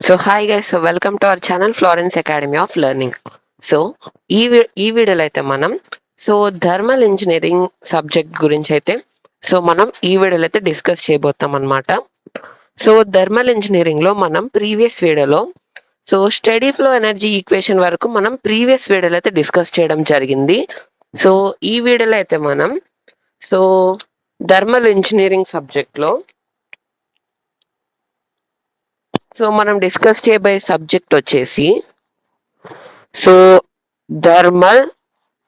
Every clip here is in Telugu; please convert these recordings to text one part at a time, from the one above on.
So hi guys, so welcome to our channel Florence Academy of Learning. So ఈ వీడియోలో అయితే మనం థర్మల్ ఇంజనీరింగ్ సబ్జెక్ట్ గురించి అయితే మనం ఈ వీడియోలో అయితే డిస్కస్ చేయబోతాం అనమాట. థర్మల్ ఇంజనీరింగ్ లో మనం ప్రీవియస్ వీడియోలో స్టడీ ఫ్లో ఎనర్జీ ఈక్వేషన్ వరకు మనం ప్రీవియస్ వీడియోలో అయితే డిస్కస్ చేయడం జరిగింది. ఈ వీడియోలో అయితే మనం థర్మల్ ఇంజనీరింగ్ సబ్జెక్ట్ లో మనం డిస్కస్ చేయబోయే సబ్జెక్ట్ వచ్చేసి థర్మల్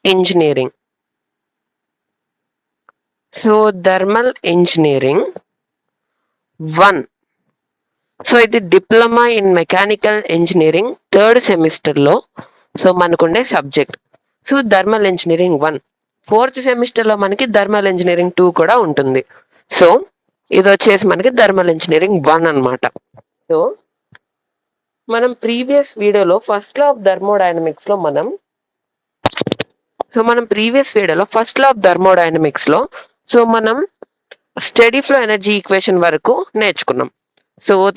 ఇంజనీరింగ్. Thermal engineering 1. ఇది diploma in mechanical engineering third semester లో మనకుండే subject. Thermal engineering 1. Fourth semester లో మనకి థర్మల్ ఇంజనీరింగ్ 2 కూడా ఉంటుంది. ఇది వచ్చేసి మనకి థర్మల్ ఇంజనీరింగ్ 1 అనమాట. మనం ప్రీవియస్ వీడియోలో ఫస్ట్ లా ఆఫ్ థర్మోడైనమిక్స్ లో మనం స్టడీ ఫ్లో ఎనర్జీ ఈక్వేషన్ వరకు నేర్చుకున్నాం,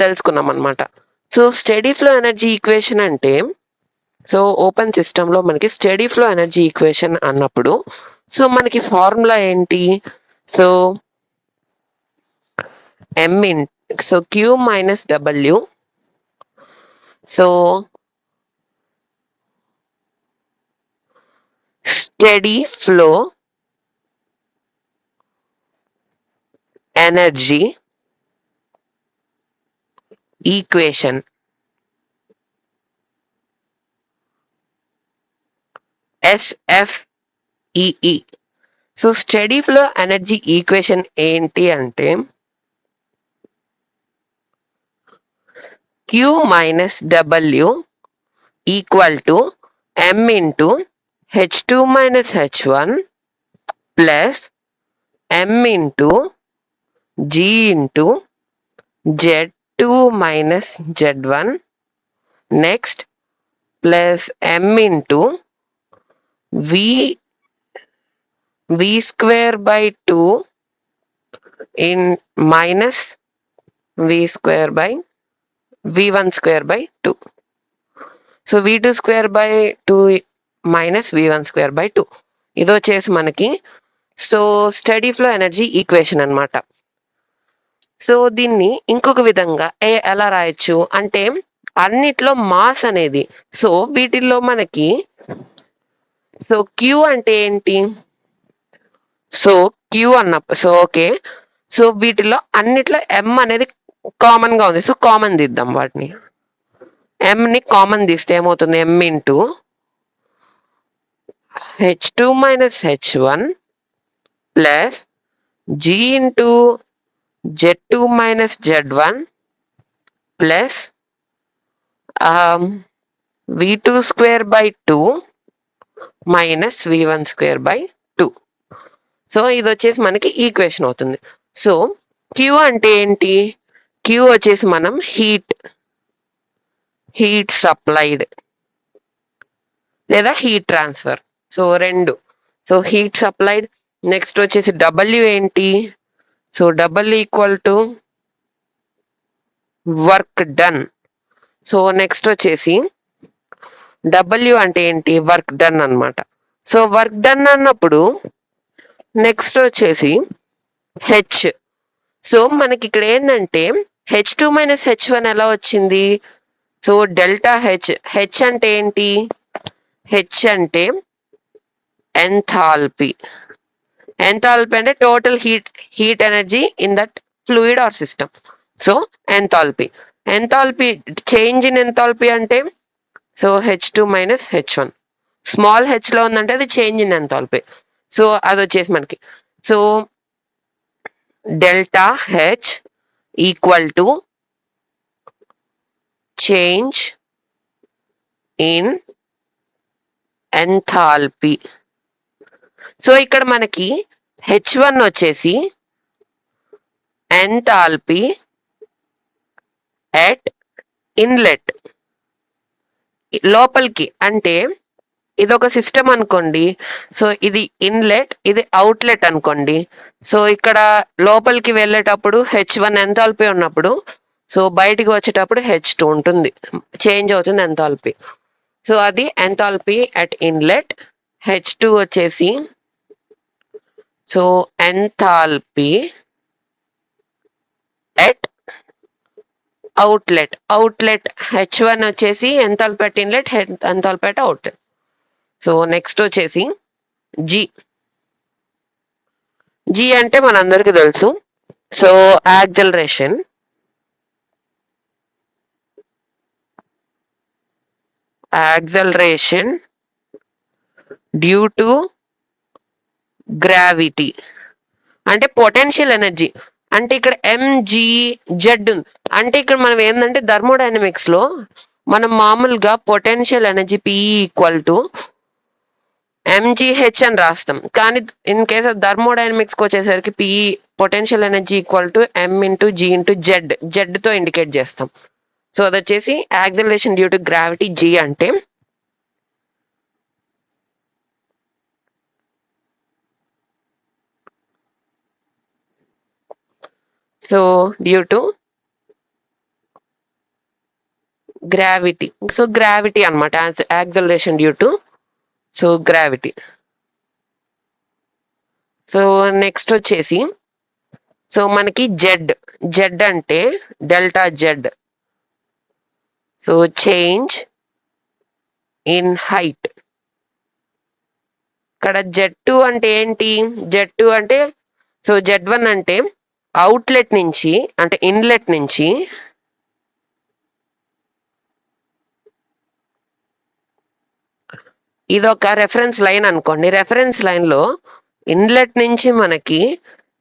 తెలుసుకున్నాం అనమాట. స్టడీ ఫ్లో ఎనర్జీ ఈక్వేషన్ అంటే ఓపెన్ సిస్టమ్ లో మనకి స్టడీ ఫ్లో ఎనర్జీ ఈక్వేషన్ అన్నప్పుడు మనకి ఫార్ములా ఏంటి? m in q minus w steady flow energy equation SFEE. Study flow energy equation ఏంటి అంటే q minus w equal to m into h2 minus h1 plus m into g into z2 minus z1 next plus m into v square by 2 in minus v square by v1 square by 2. v2 square by 2 minus v1 square by 2. ఇది వచ్చేసి మనకి స్టడీ ఫ్లో ఎనర్జీ ఈక్వేషన్ అనమాట. దీన్ని ఇంకొక విధంగా ఎలా రాయొచ్చు అంటే అన్నిట్లో మాస్ అనేది వీటిల్లో మనకి క్యూ అంటే ఏంటి? క్యూ అన్నప్పుడు ఓకే, వీటిలో అన్నిట్లో ఎం అనేది కామన్ గా ఉంది. కామన్ తీద్దాం వాటిని. ఎం ని కామన్ తీస్తే ఏమవుతుంది? M into h2 minus h1 plus g into z2 minus z1 plus v2 square by 2 minus v1 square by 2. ఇది వచ్చేసి మనకి ఈక్వేషన్ అవుతుంది. క్యూ అంటే ఏంటి? క్యూ వచ్చేసి మనం హీట్ సప్లైడ్ లేదా హీట్ ట్రాన్స్ఫర్, రెండు. Heat supplied. నెక్స్ట్ వచ్చేసి డబ్ల్యూ ఏంటి? W equal to work done. Next వచ్చేసి డబ్ల్యూ అంటే ఏంటి? వర్క్ డన్ అనమాట. వర్క్ డన్ అన్నప్పుడు నెక్స్ట్ వచ్చేసి హెచ్. మనకి ఇక్కడ ఏంటంటే h2 మైనస్ h1 ఎలా వచ్చింది? డెల్టా హెచ్ అంటే ఏంటి? హెచ్ అంటే ఎంథాల్పీ. ఎంథాల్పీ అంటే total heat energy in that fluid or system. Enthalpy change in enthalpy అంటే h2 minus h1. Small H లో ఉందంటే అది చేంజ్ ఇన్ ఎంథాల్పీ. అది వచ్చేసి మనకి delta H equal to change in enthalpy. ఇక్కడ మనకి h1 వచ్చేసి ఎంథాల్పీ ఎట్ ఇన్లెట్, లోపలికి. అంటే ఇది ఒక సిస్టమ్ అనుకోండి. ఇది ఇన్లెట్, ఇది అవుట్లెట్ అనుకోండి. ఇక్కడ లోపలికి వెళ్ళేటప్పుడు h1 ఎంథాల్పీ ఉన్నప్పుడు సో బయటికి వచ్చేటప్పుడు H2 ఉంటుంది, చేంజ్ అవుతుంది ఎంథాల్పీ. సో అది ఎంథాల్పీ అట్ ఇన్లెట్. H2 వచ్చేసి so enthalpy at outlet H1 వచ్చేసి enthalpy at inlet, enthalpy at outlet. So next వచ్చేసి జీ అంటే మనందరికీ తెలుసు. So acceleration due to gravity అంటే పొటెన్షియల్ ఎనర్జీ. అంటే ఇక్కడ mgz ఉంది. అంటే ఇక్కడ మనం ఏంటంటే థర్మోడైనమిక్స్ లో మనం మామూలుగా potential energy P equal to mgh అని రాస్తాం. కానీ ఇన్ కేస్ ఆఫ్ థర్మోడైనమిక్స్ కి వచ్చేసరికి P potential energy equal to m into g into z తో ఇండికేట్ చేస్తాం. సో అది వచ్చేసి acceleration due to gravity G అంటే so due to gravity. So gravity అనమాట acceleration due to so gravity. So next వచ్చేసి సో మనకి జెడ్ అంటే delta Z. So change in height. ఇక్కడ Z2 అంటే ఏంటి? Z2 అంటే సో Z1 అంటే అవుట్లెట్ నుంచి అంటే ఇన్లెట్ నుంచి ఇదొక రెఫరెన్స్ లైన్ అనుకోండి. రెఫరెన్స్ లైన్ లో ఇన్లెట్ నుంచి మనకి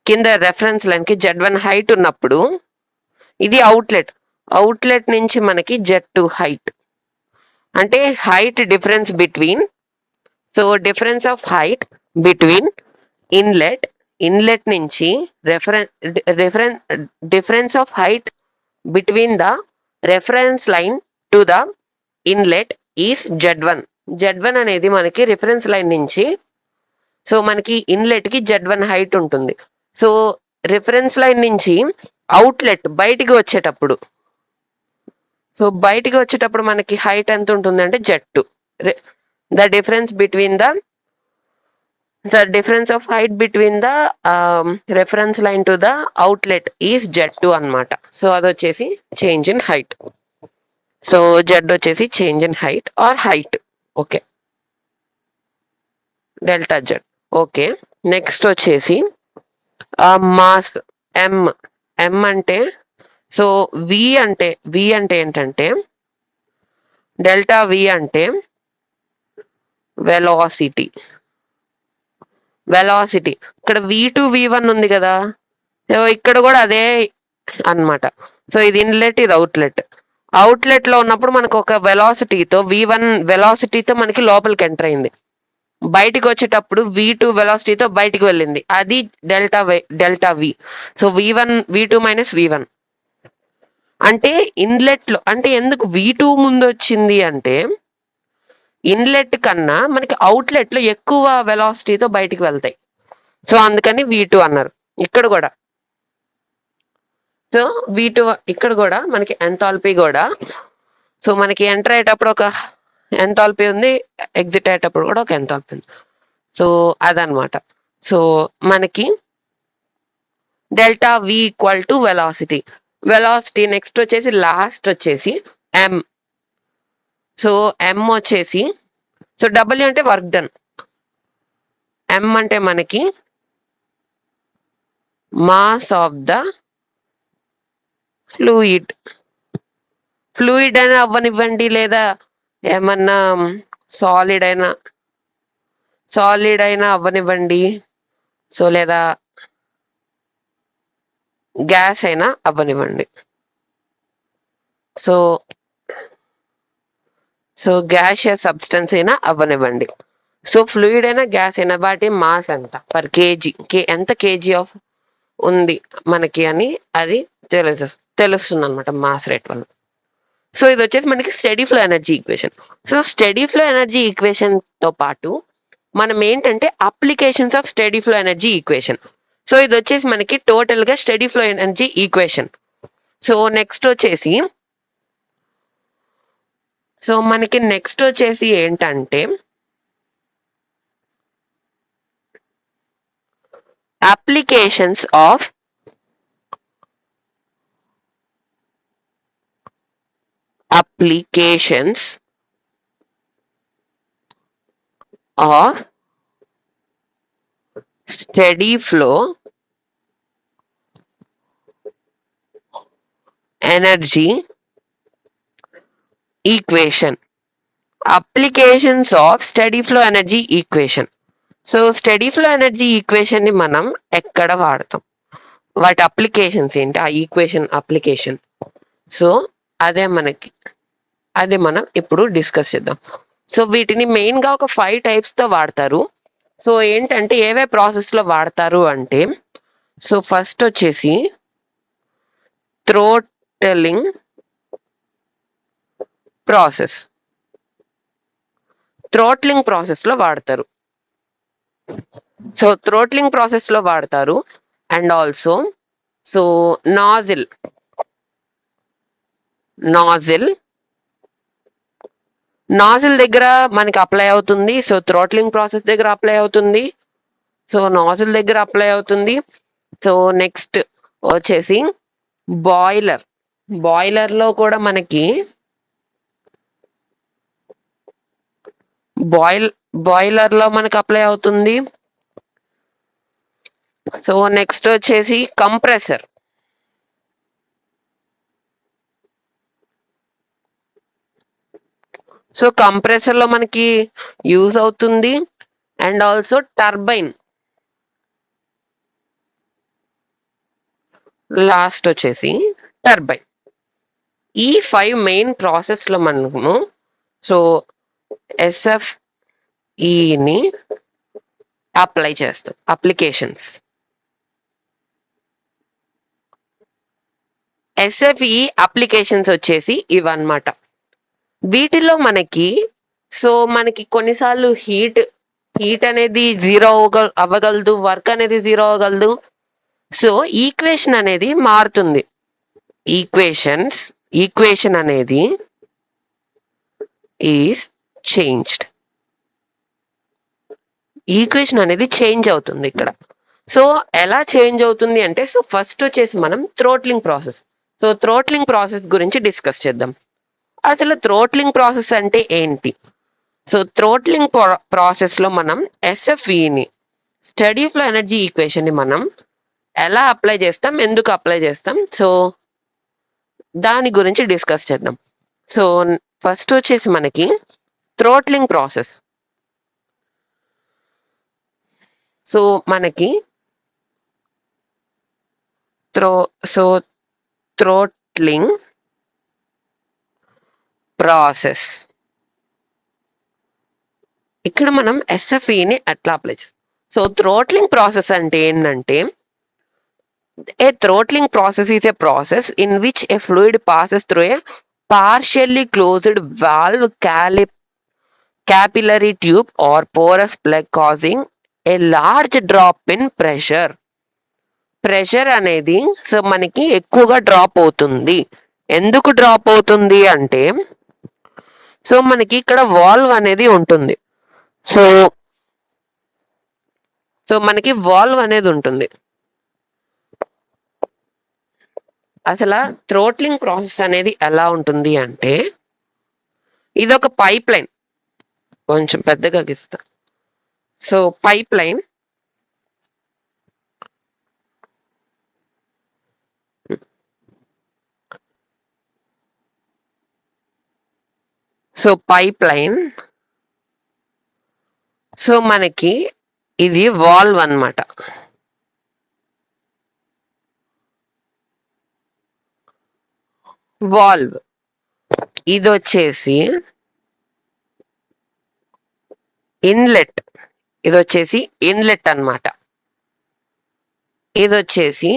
కింద రెఫరెన్స్ లైన్ కి Z1 హైట్ ఉన్నప్పుడు ఇది అవుట్లెట్ నుంచి మనకి Z2 హైట్. అంటే height difference between so difference of height between inlet నుంచి difference of height between the reference line to the inlet is Z1 అనేది మనకి రిఫరెన్స్ లైన్ నుంచి సో మనకి ఇన్లెట్ కి Z1 హైట్ ఉంటుంది. సో రిఫరెన్స్ లైన్ నుంచి అవుట్లెట్ బయటికి వచ్చేటప్పుడు మనకి హైట్ ఎంత ఉంటుంది అంటే Z2. The difference between the difference of height between the reference line to the outlet is Z2 అన్నమాట. సో అది వచ్చేసి change in height. So Z వచ్చేసి change in height or height. Okay, delta Z. Okay, next వచ్చేసి మాస్ m అంటే సో v అంటే ఏంటంటే డెల్టా V అంటే వెలాసిటీ. ఇక్కడ V2 V1 ఉంది కదా, ఇక్కడ కూడా అదే అన్నమాట. సో ఇది ఇన్లెట్, ఇది అవుట్లెట్ లో ఉన్నప్పుడు మనకు ఒక వెలాసిటీతో V1 వెలాసిటీతో మనకి లోపలికి ఎంటర్ అయింది. బయటికి వచ్చేటప్పుడు V2 వెలాసిటీతో బయటికి వెళ్ళింది, అది delta V. So V2 minus V1 అంటే ఇన్లెట్ లో. అంటే ఎందుకు V2 ముందు వచ్చింది అంటే ఇన్లెట్ కన్నా మనకి అవుట్లెట్ లో ఎక్కువ వెలాసిటీతో బయటికి వెళ్తాయి. సో అందుకని V2 అన్నారు. ఇక్కడ కూడా సో V2 ఇక్కడ కూడా మనకి ఎంథాల్పీ కూడా సో మనకి ఎంటర్ అయ్యేటప్పుడు ఒక ఎంథాల్పీ ఉంది, ఎగ్జిట్ అయ్యేటప్పుడు కూడా ఒక ఎంథాల్పీ ఉంది. సో అదనమాట. సో మనకి delta V equal to velocity. Next వచ్చేసి లాస్ట్ వచ్చేసి m. సో m వచ్చేసి సో W అంటే వర్క్ డన్, m అంటే మనకి మాస్ ఆఫ్ ద ఫ్లూయిడ్ అయినా అవ్వనివ్వండి, లేదా ఏమన్నా సాలిడ్ అయినా అవ్వనివ్వండి, సో లేదా గ్యాస్ అయినా అవ్వనివ్వండి. సో గ్యాషియస్ సబ్స్టెన్స్ అయినా అవ్వనివ్వండి. సో ఫ్లూయిడ్ అయినా గ్యాస్ అయినా వాటి మాస్ ఎంత పర్ కేజీ, ఎంత కేజీ ఆఫ్ ఉంది మనకి అని అది తెలుస్తుంది అనమాట మాస్ రేట్ వల్ల. సో ఇది వచ్చేసి మనకి study flow energy equation. So study flow energy equation తో పాటు మనం ఏంటంటే applications of study flow energy equation. So ఇది వచ్చేసి మనకి టోటల్ గా study flow energy equation. So next వచ్చేసి మనకి నెక్స్ట్ వచ్చేసి ఏంటంటే applications of study flow energy equation. Applications of study flow energy equation. So study flow energy equation ని మనం ఎక్కడ వాడతాం, వాటి అప్లికేషన్స్ ఏంటి, ఆ ఈక్వేషన్ అప్లికేషన్. సో అదే మనం ఇప్పుడు డిస్కస్ చేద్దాం. సో వీటిని మెయిన్ గా ఒక 5 టైప్స్ తో వాడతారు. సో ఏంటంటే ఏవే ప్రాసెస్ లో వాడతారు అంటే, సో ఫస్ట్ వచ్చేసి థ్రోట్లింగ్ ప్రాసెస్ లో వాడతారు. సో థ్రోట్లింగ్ ప్రాసెస్ లో వాడతారు. అండ్ ఆల్సో సో నాజిల్ దగ్గర మనకి అప్లై అవుతుంది. సో థ్రోట్లింగ్ ప్రాసెస్ దగ్గర అప్లై అవుతుంది. సో నాజిల్ దగ్గర అప్లై అవుతుంది. సో నెక్స్ట్ వచ్చేసి బాయిలర్ లో కూడా మనకి బాయిలర్ లో మనకి అప్లై అవుతుంది. సో నెక్స్ట్ వచ్చేసి కంప్రెసర్. సో కంప్రెసర్ లో మనకి యూజ్ అవుతుంది. And also turbine. లాస్ట్ వచ్చేసి టర్బైన్. ఈ 5 మెయిన్ ప్రాసెస్ లో మనము సో ఎస్ఎఫ్ఈని అప్లై చేస్తాం. అప్లికేషన్స్ ఎస్ఎఫ్ఈ అప్లికేషన్స్ వచ్చేసి ఇవన్నమాట. వీటిలో మనకి కొన్నిసార్లు హీట్ అనేది 0 అవ్వగలదు, వర్క్ అనేది 0 అవ్వగలదు. సో ఈక్వేషన్ అనేది మారుతుంది. ఈక్వేషన్ అనేది ఈజ్ చేంజ్డ్. ఈక్వేషన్ అనేది చేంజ్ అవుతుంది ఇక్కడ. సో ఎలా చేంజ్ అవుతుంది అంటే, సో ఫస్ట్ వచ్చేసి మనం throttling process. So throttling process గురించి డిస్కస్ చేద్దాం. అసలు థ్రోట్లింగ్ ప్రాసెస్ అంటే ఏంటి? సో థ్రోట్లింగ్ ప్రాసెస్ లో మనం ఎస్ఎఫ్ఈని స్టడీ ఫ్లో ఎనర్జీ ఈక్వేషన్ ని మనం ఎలా అప్లై చేస్తాం, ఎందుకు అప్లై చేస్తాం, సో దాని గురించి డిస్కస్ చేద్దాం. సో ఫస్ట్ వచ్చేసి మనకి థ్రోట్లింగ్ ప్రాసెస్. సో మనకి థ్రోట్లింగ్ ప్రాసెస్ ఇక్కడ మనం ఎస్ఎఫ్ఈని ఎట్లా అప్లై చేస్తాం. సో థ్రోట్లింగ్ ప్రాసెస్ అంటే ఏంటంటే, a throttling process is a process in which a fluid passes through a partially closed valve, capillary tube or porous plug, causing a large drop in pressure. Pressure అనేది సో మనకి ఎక్కువగా డ్రాప్ అవుతుంది. ఎందుకు డ్రాప్ అవుతుంది అంటే, సో మనకి ఇక్కడ వాల్వ్ అనేది ఉంటుంది. సో మనకి వాల్వ్ అనేది ఉంటుంది. అసలు థ్రోట్లింగ్ ప్రాసెస్ అనేది ఎలా ఉంటుంది అంటే, ఇది ఒక పైప్ లైన్. కొంచెం పెద్దగా గీస్తా. సో పైప్ లైన్ సో మనకి ఇది వాల్వ్ అన్నమాట. వాల్వ్ ఇది వచ్చేసి ఇన్లెట్. అన్నమాట. ఇది వచ్చేసి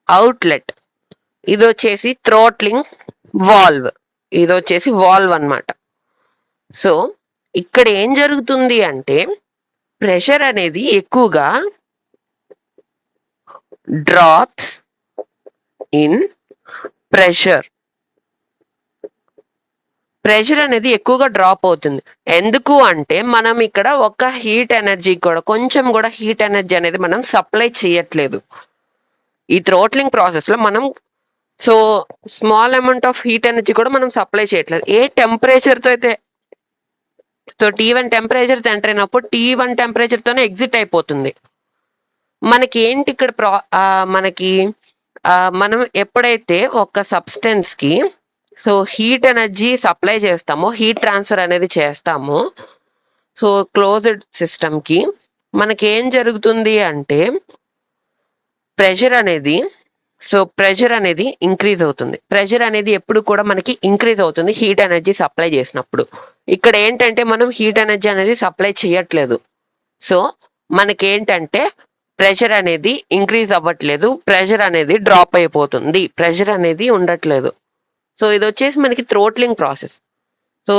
అవుట్లెట్. ఇది వచ్చేసి థ్రోట్లింగ్ వాల్వ్. ఇది వచ్చేసి వాల్వ్ అన్నమాట. సో ఇక్కడ ఏం జరుగుతుంది అంటే, ప్రెషర్ అనేది ఎక్కువగా డ్రాప్స్ ఇన్ ప్రెషర్. ప్రెషర్ అనేది ఎక్కువగా డ్రాప్ అవుతుంది. ఎందుకు అంటే మనం ఇక్కడ ఒక హీట్ ఎనర్జీ కూడా కొంచెం కూడా హీట్ ఎనర్జీ అనేది మనం సప్లై చేయట్లేదు. ఈ థ్రోట్లింగ్ ప్రాసెస్ లో మనం so small amount of heat energy కూడా మనం సప్లై చేయట్లేదు. ఏ టెంపరేచర్ తో అయితే సో T1 టెంపరేచర్ ఎంటర్ అయినప్పుడు T1 టెంపరేచర్ తోనే ఎగ్జిట్ అయిపోతుంది. మనకి ఏంటి ఇక్కడ మనకి మనం ఎప్పుడైతే ఒక సబ్స్టెన్స్ కి సో హీట్ ఎనర్జీ సప్లై చేస్తామో హీట్ ట్రాన్స్ఫర్ అనేది చేస్తామో సో క్లోజ్డ్ సిస్టమ్ కి మనకి ఏం జరుగుతుంది అంటే ప్రెషర్ అనేది ఇంక్రీజ్ అవుతుంది. ప్రెషర్ అనేది ఎప్పుడు కూడా మనకి ఇంక్రీజ్ అవుతుంది హీట్ ఎనర్జీ సప్లై చేసినప్పుడు. ఇక్కడ ఏంటంటే మనం హీట్ ఎనర్జీ అనేది సప్లై చేయట్లేదు. సో మనకి ఏంటంటే ప్రెషర్ అనేది ఇంక్రీజ్ అవ్వట్లేదు, ప్రెషర్ అనేది డ్రాప్ అయిపోతుంది, ప్రెషర్ అనేది ఉండట్లేదు. సో ఇది వచ్చేసి మనకి థ్రోట్లింగ్ ప్రాసెస్. సో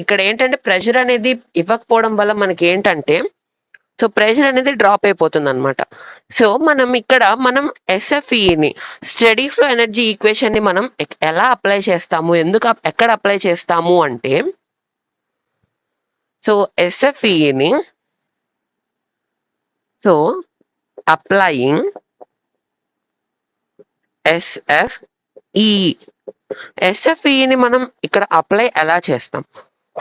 ఇక్కడ ఏంటంటే ప్రెషర్ అనేది ఇవ్వకపోవడం వల్ల మనకి ఏంటంటే సో ప్రెషర్ అనేది డ్రాప్ అయిపోతుంది అనమాట. సో మనం ఎస్ఎఫ్ఈని స్టడీ ఫ్లో ఎనర్జీ ఈక్వేషన్ ని మనం ఎలా అప్లై చేస్తాము, ఎక్కడ అప్లై చేస్తాము అంటే సో ఎస్ఎఫ్ఈని సో అప్లయింగ్ ఎస్ఎఫ్ఈని మనం ఇక్కడ అప్లై ఎలా చేస్తాం?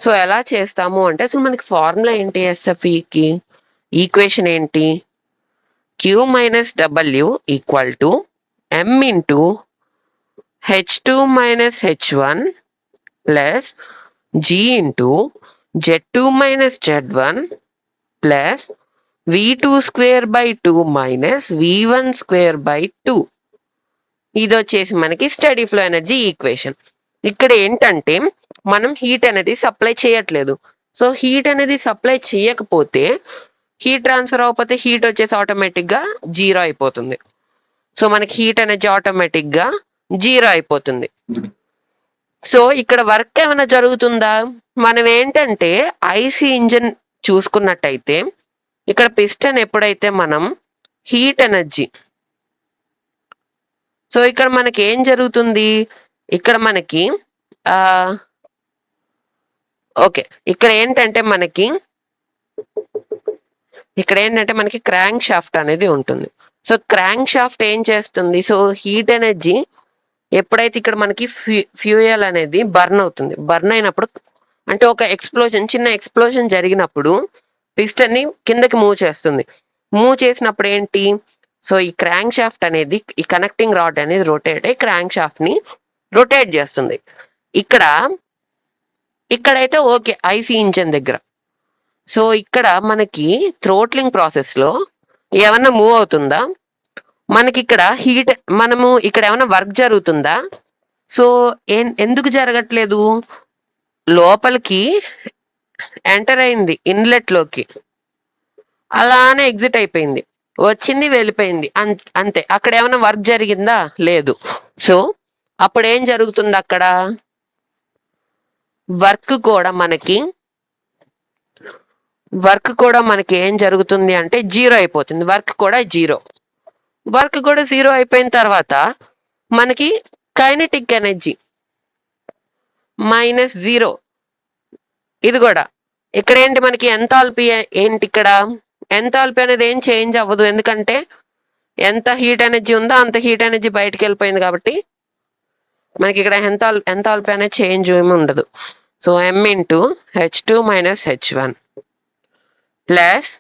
సో ఎలా చేస్తాము అంటే అసలు మనకి ఫార్ములా ఏంటి? ఎస్ఎఫ్ఈకి ఈక్వేషన్ ఏంటి? Q minus W equal to M into H2 minus H1 plus G into Z2 minus Z1 plus V2 square by 2 minus V1 square by 2. ఇది వచ్చేసి మనకి స్టడీ ఫ్లో ఎనర్జీ ఈక్వేషన్. ఇక్కడ ఏంటంటే మనం హీట్ అనేది సప్లై చేయట్లేదు. సో హీట్ అనేది సప్లై చేయకపోతే హీట్ ట్రాన్స్ఫర్ అవ్వకపోతే హీట్ వచ్చేసి ఆటోమేటిక్ గా జీరో అయిపోతుంది. సో మనకి హీట్ ఎనర్జీ ఆటోమేటిక్ గా జీరో అయిపోతుంది. సో ఇక్కడ వర్క్ ఏమైనా జరుగుతుందా? మనం ఏంటంటే ఐసీ ఇంజిన్ చూసుకున్నట్టయితే ఇక్కడ పిస్టన్ ఎప్పుడైతే మనం హీట్ ఎనర్జీ సో ఇక్కడ మనకి ఏం జరుగుతుంది? ఇక్కడ మనకి ఓకే ఇక్కడ ఏంటంటే మనకి క్రాంక్ షాఫ్ట్ అనేది ఉంటుంది. సో క్రాంక్ షాఫ్ట్ ఏం చేస్తుంది? సో హీట్ ఎనర్జీ ఎప్పుడైతే ఇక్కడ మనకి ఫ్యూయల్ అనేది బర్న్ అవుతుంది, బర్న్ అయినప్పుడు అంటే ఒక చిన్న ఎక్స్ప్లోజన్ జరిగినప్పుడు పిస్టన్ ని కిందకి మూవ్ చేస్తుంది. మూవ్ చేసినప్పుడు ఏంటి? సో ఈ క్రాంక్ షాఫ్ట్ అనేది ఈ కనెక్టింగ్ రాడ్ అనేది రొటేట్ అయ్యి క్రాంక్ షాఫ్ట్ ని రొటేట్ చేస్తుంది. ఇక్కడైతే ఓకే ఐసీ ఇంజిన్ దగ్గర. సో ఇక్కడ మనకి థ్రోట్లింగ్ ప్రాసెస్ లో ఏమన్నా మూవ్ అవుతుందా? మనకి ఇక్కడ మనము ఇక్కడ ఏమైనా వర్క్ జరుగుతుందా? సో ఎందుకు జరగట్లేదు? లోపలికి ఎంటర్ అయింది ఇన్లెట్ లోకి, అలానే ఎగ్జిట్ అయిపోయింది, వచ్చింది వెళ్ళిపోయింది, అంతే. అక్కడ ఏమైనా వర్క్ జరిగిందా? లేదు. సో అప్పుడు ఏం జరుగుతుంది? అక్కడ వర్క్ కూడా మనకి ఏం జరుగుతుంది అంటే జీరో అయిపోతుంది. వర్క్ కూడా జీరో అయిపోయిన తర్వాత మనకి కైనెటిక్ ఎనర్జీ -0. ఇది కూడా ఇక్కడ ఏంటి మనకి ఎంథాల్పీ ఏంటి? ఇక్కడ ఎంథాల్పీ అనేది ఏం చేంజ్ అవ్వదు, ఎందుకంటే ఎంత హీట్ ఎనర్జీ ఉందో అంత హీట్ ఎనర్జీ బయటకు వెళ్ళిపోయింది కాబట్టి మనకి ఇక్కడ ఎంథాల్పీ అనేది చేంజ్ ఏమి ఉండదు. So M into H2 minus H1 plus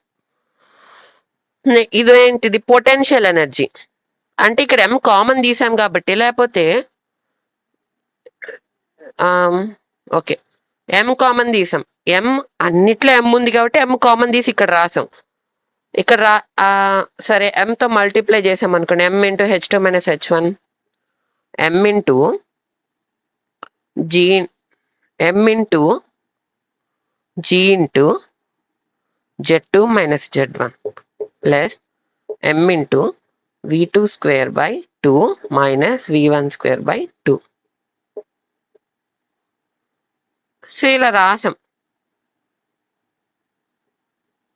ఇది ఏంటిది? Potential energy. అంటే ఇక్కడ M కామన్ తీసాం కాబట్టి, లేకపోతే ఓకే M కామన్ తీసాం, M అన్నిట్లో M ఉంది కాబట్టి M కామన్ తీసి ఇక్కడ రాసాం. ఇక్కడ సరే M తో మల్టిప్లై చేసాం అనుకోండి, M into H2 minus H1 M into G into Z2 minus Z1 plus M into V2 square by 2 minus V1 square by 2. So ఇలా రాసాం.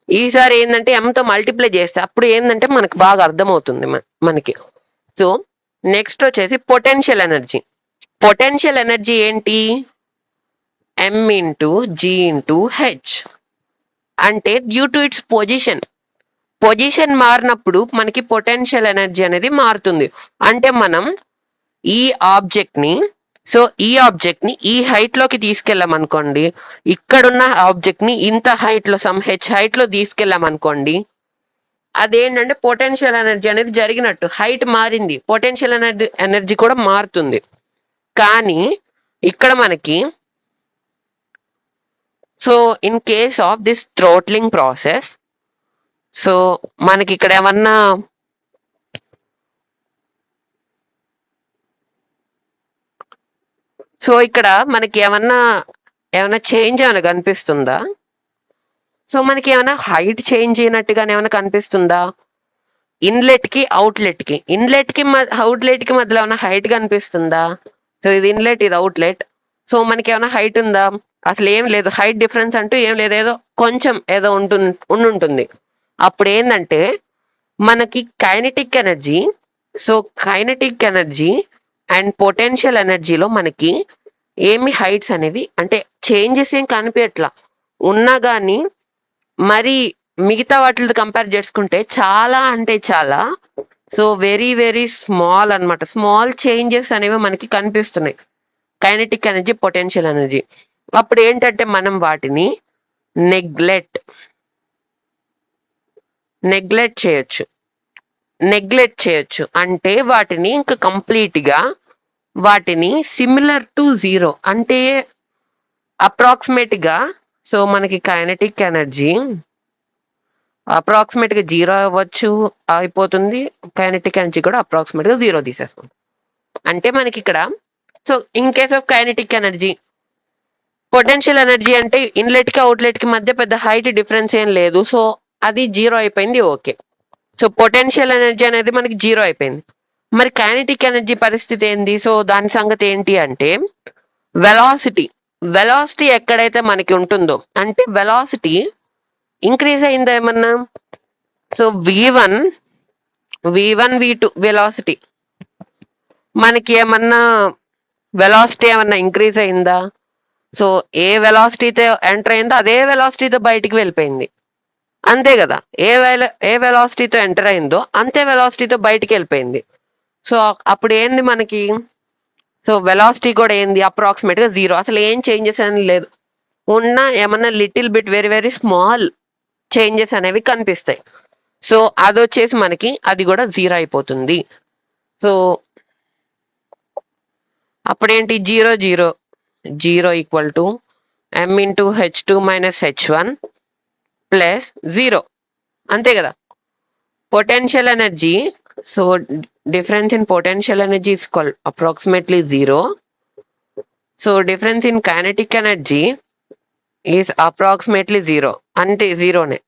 ఈసారి ఏంటంటే M తో మల్టిప్లై చేస్తే అప్పుడు ఏంటంటే మనకు బాగా అర్థమవుతుంది మనకి. సో నెక్స్ట్ వచ్చేసి పొటెన్షియల్ ఎనర్జీ. పొటెన్షియల్ ఎనర్జీ ఏంటి? m into g into h. అంటే డ్యూ టు ఇట్స్ పొజిషన్ మారినప్పుడు మనకి పొటెన్షియల్ ఎనర్జీ అనేది మారుతుంది. అంటే మనం ఈ ఆబ్జెక్ట్ ని ఈ హైట్ లోకి తీసుకెళ్ళామనుకోండి, ఇక్కడున్న ఆబ్జెక్ట్ ని ఇంత హైట్ లో h హైట్ లో తీసుకెళ్ళామనుకోండి, అదేంటంటే పొటెన్షియల్ ఎనర్జీ అనేది జరిగినట్టు. హైట్ మారింది, పొటెన్షియల్ ఎనర్జీ కూడా మారుతుంది. కానీ ఇక్కడ మనకి so in case of this throttling process, so మనకి ఇక్కడ ఏమన్నా సో ఇక్కడ మనకి ఏమన్నా చేంజ్ ఏమైనా కనిపిస్తుందా? సో మనకి ఏమైనా హైట్ చేంజ్ అయినట్టుగానే ఏమైనా కనిపిస్తుందా? ఇన్లెట్ కి అవుట్లెట్ కి మధ్యలో ఏమైనా హైట్ కనిపిస్తుందా? సో ఇది ఇన్లెట్, ఇది అవుట్లెట్. సో మనకి ఏమైనా హైట్ ఉందా? అసలు ఏం లేదు. హైట్ డిఫరెన్స్ అంటూ ఏం లేదు, ఏదో కొంచెం ఏదో ఉంటుంది. అప్పుడు ఏంటంటే మనకి కైనెటిక్ ఎనర్జీ అండ్ పొటెన్షియల్ ఎనర్జీలో మనకి ఏమి హైట్స్ అనేవి అంటే చేంజెస్ ఏం కనిపించట్లా. ఉన్నా కానీ మరి మిగతా వాటితో కంపేర్ చేసుకుంటే చాలా అంటే చాలా సో వెరీ వెరీ స్మాల్ అన్నమాట. స్మాల్ చేంజెస్ అనేవి మనకి కనిపిస్తున్నాయి కైనెటిక్ ఎనర్జీ, పొటెన్షియల్ ఎనర్జీ. అప్పుడు ఏంటంటే మనం వాటిని నెగ్లెక్ట్ చేయొచ్చు. అంటే వాటిని ఇంకా కంప్లీట్ గా వాటిని సిమిలర్ టు జీరో, అంటే అప్రాక్సిమేట్ గా సో మనకి కైనెటిక్ ఎనర్జీ అప్రాక్సిమేట్ గా జీరో అయిపోతుంది. కైనెటిక్ ఎనర్జీ కూడా అప్రాక్సిమేట్ గా జీరో తీసేస్తాం. అంటే మనకి ఇక్కడ so in case of kinetic energy, potential energy అంటే ఇన్లెట్ కి అవుట్లెట్ కి మధ్య పెద్ద హైట్ డిఫరెన్స్ ఏం లేదు. సో అది జీరో అయిపోయింది, ఓకే. సో పొటెన్షియల్ ఎనర్జీ అనేది మనకి జీరో అయిపోయింది. మరి కైనెటిక్ ఎనర్జీ పరిస్థితి ఏంది? సో దాని సంగతి ఏంటి అంటే వెలాసిటీ ఎక్కడైతే మనకి ఉంటుందో, అంటే వెలాసిటీ ఇంక్రీజ్ అయిందా ఏమన్నా? సో V1 V2 వెలాసిటీ మనకి ఏమన్నా వెలాసిటీ ఏమన్నా ఇంక్రీజ్ అయిందా? సో ఏ వెలాసిటీతో ఎంటర్ అయిందో అదే వెలాసిటీతో బయటికి వెళ్ళిపోయింది, అంతే కదా. ఏ వెలాసిటీతో ఎంటర్ అయిందో అంతే వెలాసిటీతో బయటికి వెళ్ళిపోయింది. సో అప్పుడు ఏంది మనకి? సో వెలాసిటీ కూడా ఏంది? అప్రాక్సిమేట్ గా జీరో. అసలు ఏం చేంజెస్ అని లేదు. ఉన్న ఏమన్నా little bit very very small changes అనేవి కనిపిస్తాయి. సో అది వచ్చేసి మనకి అది కూడా జీరో అయిపోతుంది. సో అప్పుడేంటి? Zero equal to m into H2 minus H1 plus zero, అంతే కదా. Potential energy, so difference in potential energy is called approximately zero. So difference in kinetic energy is approximately zero, అంటే జీరోనే,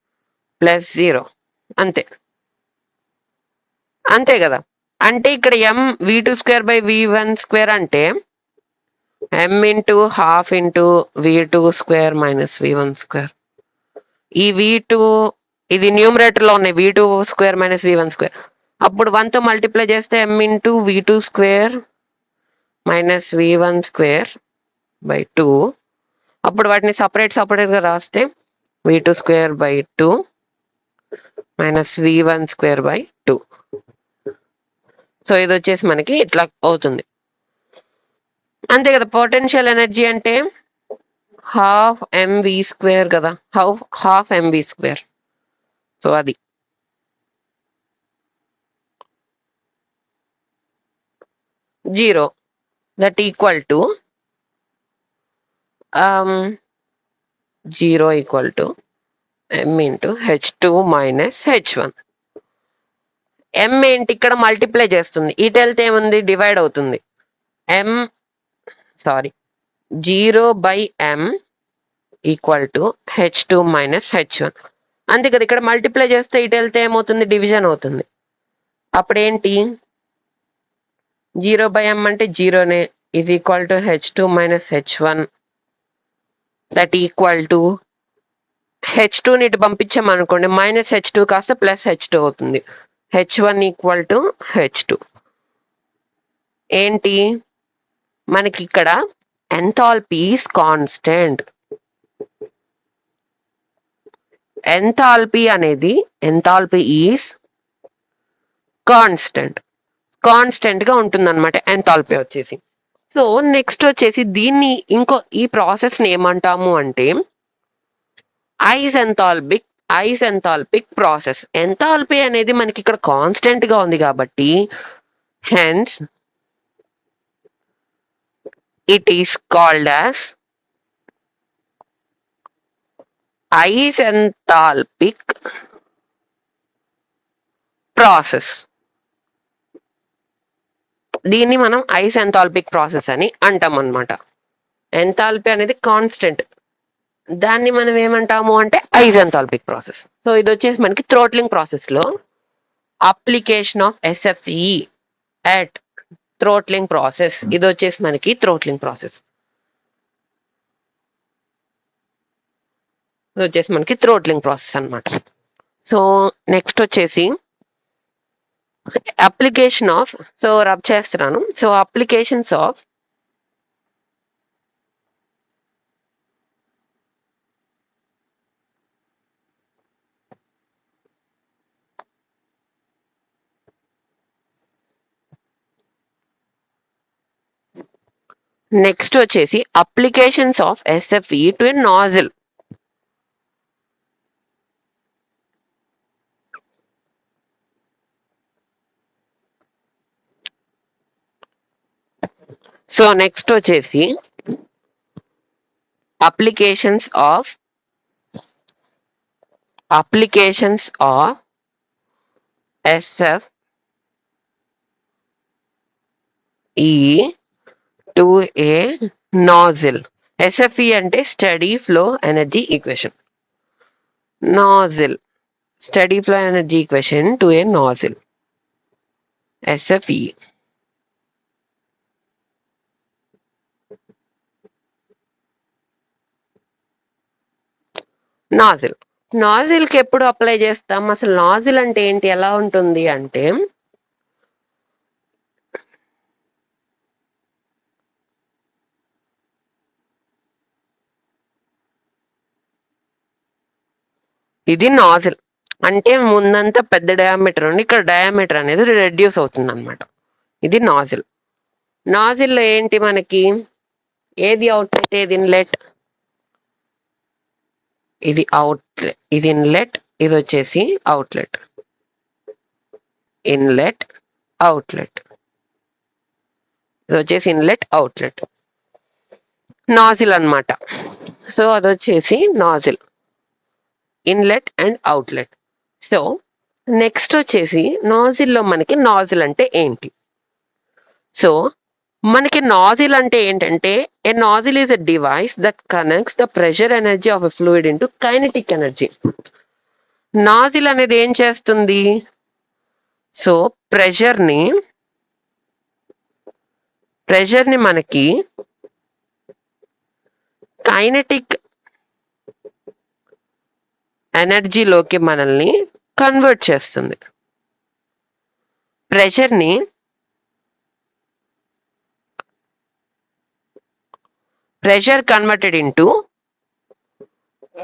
ప్లస్ జీరో, అంతే కదా. అంటే ఇక్కడ v2² v1² అంటే m into half into v2² minus v1². ఈ v2 ఇది న్యూమరేటర్ లో ఉన్నాయి, v2² మైనస్ v1². అప్పుడు 1 తో మల్టిప్లై చేస్తే m into v2² minus v1²/2. అప్పుడు వాటిని సపరేట్ గా రాస్తే v2²/2 మైనస్ v1²/2. సో ఇది వచ్చేసి మనకి ఇట్లా అవుతుంది, అంతే కదా. పొటెన్షియల్ ఎనర్జీ అంటే హాఫ్ mv² కదా, హాఫ్ mv². సో అది zero, that equal to zero equal to m into H2 minus H1. m ఏంటి? ఇక్కడ మల్టిప్లై చేస్తుంది, ఇటు వెళ్తే ఏముంది? డివైడ్ అవుతుంది. 0/m equal to H2 minus H1, అంతే కదా. ఇక్కడ మల్టిప్లై చేస్తే ఇటు వెళ్తే ఏమవుతుంది? డివిజన్ అవుతుంది. అప్పుడేంటి? 0/m అంటే జీరోనే, ఇది equal to H2 minus H1, that equal to H2ని ఇటు పంపించామనుకోండి, మైనస్ H2 కాస్త ప్లస్ H2 అవుతుంది. H1 equal to H2. ఏంటి మనకి ఇక్కడ ఎంథాల్పీ ఈస్ కాన్స్టెంట్. ఎంథాల్పీ అనేది ఎంథాల్పీ ఈస్ కాన్స్టెంట్ గా ఉంటుంది అనమాట ఎంథాల్పీ వచ్చేసి. సో నెక్స్ట్ వచ్చేసి దీన్ని ఈ ప్రాసెస్ ని ఏమంటాము అంటే ఐసెంథాల్పిక్ ప్రాసెస్. ఎంథాల్పీ అనేది మనకి ఇక్కడ కాన్స్టెంట్ గా ఉంది కాబట్టి hence it is called as isenthalpic process. దీన్ని మనం ఐసెంథాల్పిక్ ప్రాసెస్ అని అంటాం అనమాట. ఎంథాల్పీ అనేది కాన్స్టెంట్, దాన్ని మనం ఏమంటాము అంటే ఐసెంథాల్పిక్ ప్రాసెస్. సో ఇది వచ్చేసి మనకి థ్రోట్లింగ్ ప్రాసెస్ లో application of SFE at throttling process. ఇది వచ్చేసి మనకి థ్రోట్లింగ్ ప్రాసెస్. ఇది వచ్చేసి మనకి థ్రోట్లింగ్ ప్రాసెస్ అనమాట. సో నెక్స్ట్ వచ్చేసి అప్లికేషన్ ఆఫ్, సో రబ్ చేస్తున్నాను. సో అప్లికేషన్స్ ఆఫ్ నెక్స్ట్ వచ్చేసి applications of SFE to a nozzle. So next వచ్చేసి applications of SFE to a nozzle. SFE అంటే steady flow energy equation. Nozzle steady flow energy equation to a nozzle. SFE. Nozzle కి ఎప్పుడు అప్లై చేస్తాం? అసలు నాజిల్ అంటే ఏంటి, ఎలా ఉంటుంది అంటే ఇది నాజిల్ అంటే ముందంతా పెద్ద డయామీటర్ ఉంది, ఇక్కడ డయామీటర్ అనేది రెడ్యూస్ అవుతుంది అనమాట. ఇది నాజిల్. నాజిల్లో ఏంటి మనకి, ఏది అవుట్లెట్ ఏది ఇన్లెట్? ఇది అవుట్లెట్, ఇది ఇన్లెట్, ఇది వచ్చేసి అవుట్లెట్. ఇన్లెట్ అవుట్లెట్, ఇది వచ్చేసి ఇన్లెట్ అవుట్లెట్, నాజిల్ అన్నమాట. సో అది వచ్చేసి nozzle, inlet and outlet. So next వచ్చేసి నాజిల్లో మనకి నాజిల్ అంటే ఏంటి? సో మనకి నాజిల్ అంటే ఏంటంటే a nozzle is a device that connects the pressure energy of a fluid into kinetic energy. Nozzle అనేది ఏం చేస్తుంది? సో ప్రెషర్ ని మనకి కైనెటిక్ ఎనర్జీలోకి మనల్ని కన్వర్ట్ చేస్తుంది. Pressure converted into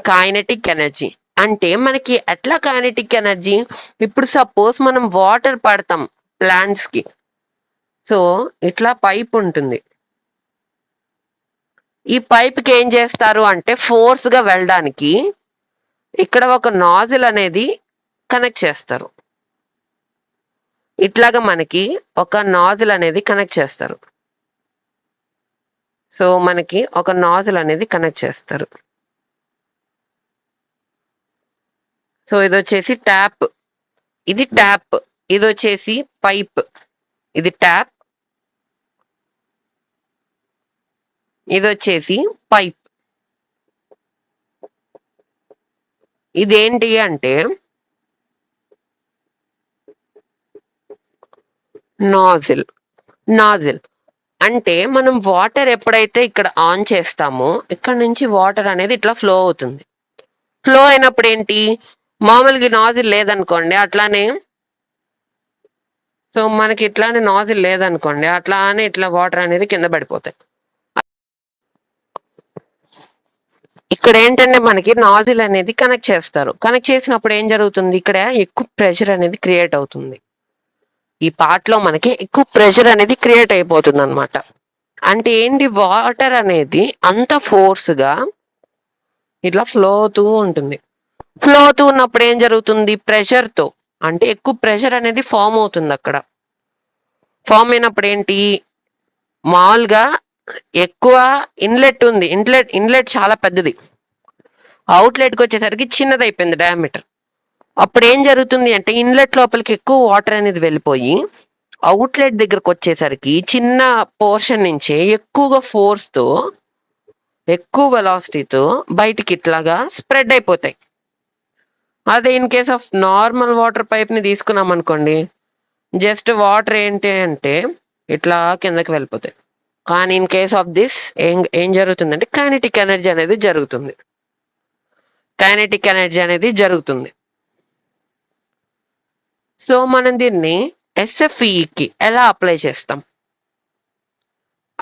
kinetic energy. అంటే మనకి ఎట్లా కైనెటిక్ ఎనర్జీ? ఇప్పుడు సపోజ్ మనం వాటర్ పడతాం ప్లాంట్స్ కి, సో ఇట్లా పైప్ ఉంటుంది. ఈ పైప్ కి ఏం చేస్తారు అంటే ఫోర్స్ గా వెళ్ళడానికి ఇక్కడ ఒక నాజిల్ అనేది కనెక్ట్ చేస్తారు. ఇట్లాగా మనకి ఒక నాజిల్ అనేది కనెక్ట్ చేస్తారు. సో మనకి ఒక నాజిల్ అనేది కనెక్ట్ చేస్తారు. సో ఇది వచ్చేసి ట్యాప్, ఇది ట్యాప్, ఇది వచ్చేసి పైప్, ఇది ట్యాప్, ఇది వచ్చేసి పైప్. ఇదేంటి అంటే నాజిల్ అంటే మనం వాటర్ ఎప్పుడైతే ఇక్కడ ఆన్ చేస్తామో ఇక్కడ నుంచి వాటర్ అనేది ఇట్లా ఫ్లో అవుతుంది. ఫ్లో అయినప్పుడు ఏంటి, మామూలుగా నాజిల్ లేదనుకోండి, అట్లానే సో మనకి ఇట్లానే నాజిల్ లేదనుకోండి, అట్లానే ఇట్లా వాటర్ అనేది కింద పడిపోతాయి. ఇక్కడ ఏంటంటే మనకి నాజిల్ అనేది కనెక్ట్ చేస్తారు. కనెక్ట్ చేసినప్పుడు ఏం జరుగుతుంది, ఇక్కడ ఎక్కువ ప్రెషర్ అనేది క్రియేట్ అవుతుంది. ఈ పార్ట్ లో మనకి ఎక్కువ ప్రెషర్ అనేది క్రియేట్ అయిపోతుంది అనమాట. అంటే ఏంటి, వాటర్ అనేది అంత ఫోర్స్ గా ఇట్లా ఫ్లో అవుతూ ఉంటుంది. ఫ్లో అవుతూ ఉన్నప్పుడు ఏం జరుగుతుంది, ప్రెషర్ తో అంటే ఎక్కువ ప్రెషర్ అనేది ఫామ్ అవుతుంది అక్కడ. ఫామ్ అయినప్పుడు ఏంటి, మామూలుగా ఎక్కువ ఇన్లెట్ ఉంది, ఇన్లెట్ చాలా పెద్దది, అవుట్లెట్ కి వచ్చేసరికి చిన్నది అయిపోయింది డయామీటర్. అప్పుడు ఏం జరుగుతుంది అంటే ఇన్లెట్ లోపలికి ఎక్కువ వాటర్ అనేది వెళ్ళిపోయి అవుట్లెట్ దగ్గరకు వచ్చేసరికి చిన్న పోర్షన్ నుంచే ఎక్కువగా ఫోర్స్ తో ఎక్కువ వెలాసిటీతో బయటికి ఇట్లాగా స్ప్రెడ్ అయిపోతాయి. అదే in case of normal water pipe ని తీసుకున్నాం అనుకోండి, జస్ట్ వాటర్ ఏంటి అంటే ఇట్లా కిందకి వెళ్ళిపోతాయి. కానీ ఇన్ కేస్ ఆఫ్ దిస్ ఏం జరుగుతుందంటే కైనెటిక్ ఎనర్జీ అనేది జరుగుతుంది. కైనెటిక్ ఎనర్జీ అనేది జరుగుతుంది. సో మనం దీన్ని ఎస్ఎఫ్ఈకి ఎలా అప్లై చేస్తాం?